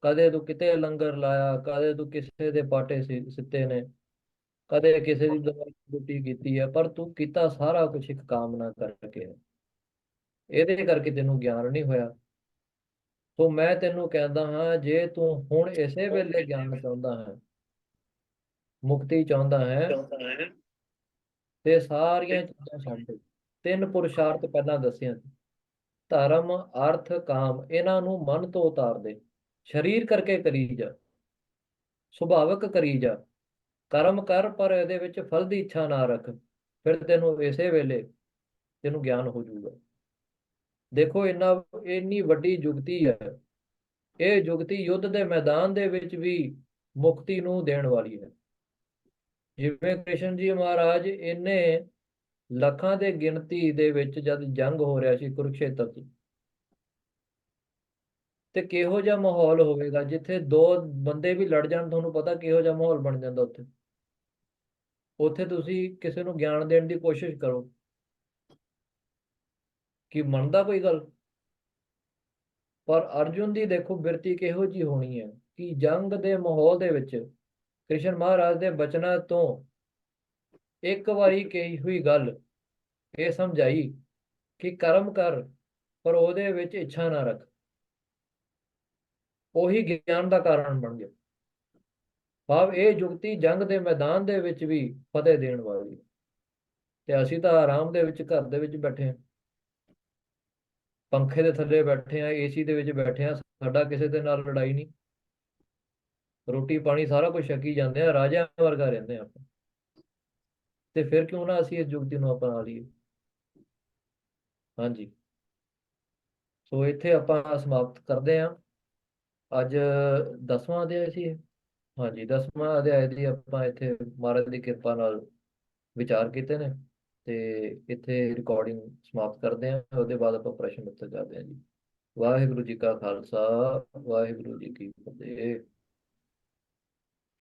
Speaker 1: ਕਦੇ ਤੂੰ ਕਿਤੇ ਲੰਗਰ ਲਾਇਆ, ਕਦੇ ਤੂੰ ਕਿਸੇ ਦੇ ਪਾਟੇ ਸਿੱਤੇ ਨੇ, ਕਦੇ ਕਿਸੇ ਦੀ ਦਵਾਈ ਬੂਟੀ ਕੀਤੀ ਹੈ, ਪਰ ਤੂੰ ਕੀਤਾ ਸਾਰਾ ਕੁਝ ਇੱਕ ਕਾਮਨਾ ਕਰਕੇ ਹੈ। ਇਹਦੇ ਕਰਕੇ ਤੈਨੂੰ ਗਿਆਨ ਨਹੀਂ ਹੋਇਆ। ਸੋ ਮੈਂ ਤੈਨੂੰ ਕਹਿੰਦਾ ਹਾਂ, ਜੇ ਤੂੰ ਹੁਣ ਇਸੇ ਵੇਲੇ ਗਿਆਨ ਚਾਹੁੰਦਾ ਹੈ, ਮੁਕਤੀ ਚਾਹੁੰਦਾ ਹੈ, ਤੇ ਸਾਰੀਆਂ ਚੀਜ਼ਾਂ ਛੱਡ ਦੇ। ਤਿੰਨ ਪੁਰਸ਼ਾਰਥ ਪਹਿਲਾਂ ਦੱਸਿਆ ਸੀ, ਧਰਮ ਅਰਥ ਕਾਮ, ਇਹਨਾਂ ਨੂੰ ਮਨ ਤੋਂ ਉਤਾਰ ਦੇ। ਸਰੀਰ ਕਰਕੇ ਕਰੀ ਜਾ, ਸੁਭਾਵਕ ਕਰੀ ਜਾ, ਕਰਮ ਕਰ, ਪਰ ਇਹਦੇ ਵਿੱਚ ਫਲ ਦੀ ਇੱਛਾ ਨਾ ਰੱਖ। ਫਿਰ ਤੈਨੂੰ ਇਸੇ ਵੇਲੇ ਤੈਨੂੰ ਗਿਆਨ ਹੋ ਜਾਊਗਾ। ਦੇਖੋ ਇੰਨੀ ਵੱਡੀ ਜੁਗਤੀ ਹੈ। ਇਹ ਜੁਗਤੀ ਯੁੱਧ ਦੇ ਮੈਦਾਨ ਦੇ ਵਿੱਚ ਵੀ ਮੁਕਤੀ ਨੂੰ ਦੇਣ ਵਾਲੀ ਹੈ। ਜਿਵੇਂ ਕ੍ਰਿਸ਼ਨ ਜੀ ਮਹਾਰਾਜ ਇੰਨੇ ਲੱਖਾਂ ਦੇ ਗਿਣਤੀ ਦੇ ਵਿੱਚ ਜਦ ਜੰਗ ਹੋ ਰਿਹਾ ਸੀ ਕੁਰੂਕਸ਼ੇਤਰ 'ਚ, ਤੇ ਕਿਹੋ ਜਿਹਾ ਮਾਹੌਲ ਹੋਵੇਗਾ ਜਿੱਥੇ ਦੋ ਬੰਦੇ ਵੀ ਲੜ ਜਾਣ, ਤੁਹਾਨੂੰ ਪਤਾ ਕਿਹੋ ਜਿਹਾ ਮਾਹੌਲ ਬਣ ਜਾਂਦਾ ਉੱਥੇ। ਉੱਥੇ ਤੁਸੀਂ ਕਿਸੇ ਨੂੰ ਗਿਆਨ ਦੇਣ ਦੀ ਕੋਸ਼ਿਸ਼ ਕਰੋ, ਕਿ ਮੰਨਦਾ ਕੋਈ ਗੱਲ? ਪਰ ਅਰਜੁਨ ਦੀ ਦੇਖੋ ਬਿਰਤੀ ਕਿਹੋ ਜੀ ਹੋਣੀ ਹੈ, ਕਿ ਜੰਗ ਦੇ ਮਾਹੌਲ ਦੇ ਵਿੱਚ ਕ੍ਰਿਸ਼ਨ ਮਹਾਰਾਜ ਦੇ ਬਚਨਾਂ ਤੋਂ ਇੱਕ ਵਾਰੀ ਕਹੀ ਹੋਈ ਗੱਲ ਇਹ ਸਮਝਾਈ ਕਿ ਕਰਮ ਕਰ, ਪਰ ਉਹਦੇ ਵਿੱਚ ਇੱਛਾ ਨਾ ਰੱਖ। ਉਹੀ ਗਿਆਨ ਦਾ ਕਾਰਨ ਬਣ ਗਿਆ। ਭਾਵ ਇਹ ਜੁਗਤੀ ਜੰਗ ਦੇ ਮੈਦਾਨ ਦੇ ਵਿੱਚ ਵੀ ਫਤਿਹ ਦੇਣ ਵਾਲੀ ਹੈ। ਤੇ ਅਸੀਂ ਤਾਂ ਆਰਾਮ ਦੇ ਵਿੱਚ ਘਰ ਦੇ ਵਿੱਚ ਬੈਠੇ ਹਾਂ, ਪੰਖੇ ਦੇ ਥੱਲੇ ਬੈਠੇ ਹਾਂ, ਏਸੀ ਦੇ ਵਿੱਚ ਬੈਠੇ ਹਾਂ, ਸਾਡਾ ਕਿਸੇ ਦੇ ਨਾਲ ਲੜਾਈ ਨਹੀਂ, ਰੋਟੀ ਪਾਣੀ ਸਾਰਾ ਕੁਝ ਛਕੀ ਜਾਂਦੇ ਆ, ਰਾਜਿਆਂ ਵਰਗਾ ਰਹਿੰਦੇ ਆ ਆਪਾਂ। ਤੇ ਫਿਰ ਕਿਉਂ ਨਾ ਅਸੀਂ ਇਸ ਜੁਗਤੀ ਨੂੰ ਅਪਣਾ ਲਈਏ। ਹਾਂਜੀ। ਸੋ ਇੱਥੇ ਆਪਾਂ ਸਮਾਪਤ ਕਰਦੇ ਹਾਂ। ਅੱਜ 10ਵਾਂ ਅਧਿਆਇ ਸੀ ਇਹ। ਹਾਂਜੀ, 10ਵਾਂ ਅਧਿਆਇ ਦੀ ਆਪਾਂ ਇੱਥੇ ਮਹਾਰਾਜ ਦੀ ਕਿਰਪਾ ਨਾਲ ਵਿਚਾਰ ਕੀਤੇ ਨੇ, ਤੇ ਇੱਥੇ ਰਿਕਾਰਡਿੰਗ ਸਮਾਪਤ ਕਰਦੇ ਹਾਂ। ਉਹਦੇ ਬਾਅਦ ਆਪਾਂ ਪ੍ਰਸ਼ਨ ਉੱਤਰ ਕਰਦੇ ਹਾਂ ਜੀ। ਵਾਹਿਗੁਰੂ ਜੀ ਕਾ ਖਾਲਸਾ, ਵਾਹਿਗੁਰੂ ਜੀ ਕੀ ਫਤਿਹ।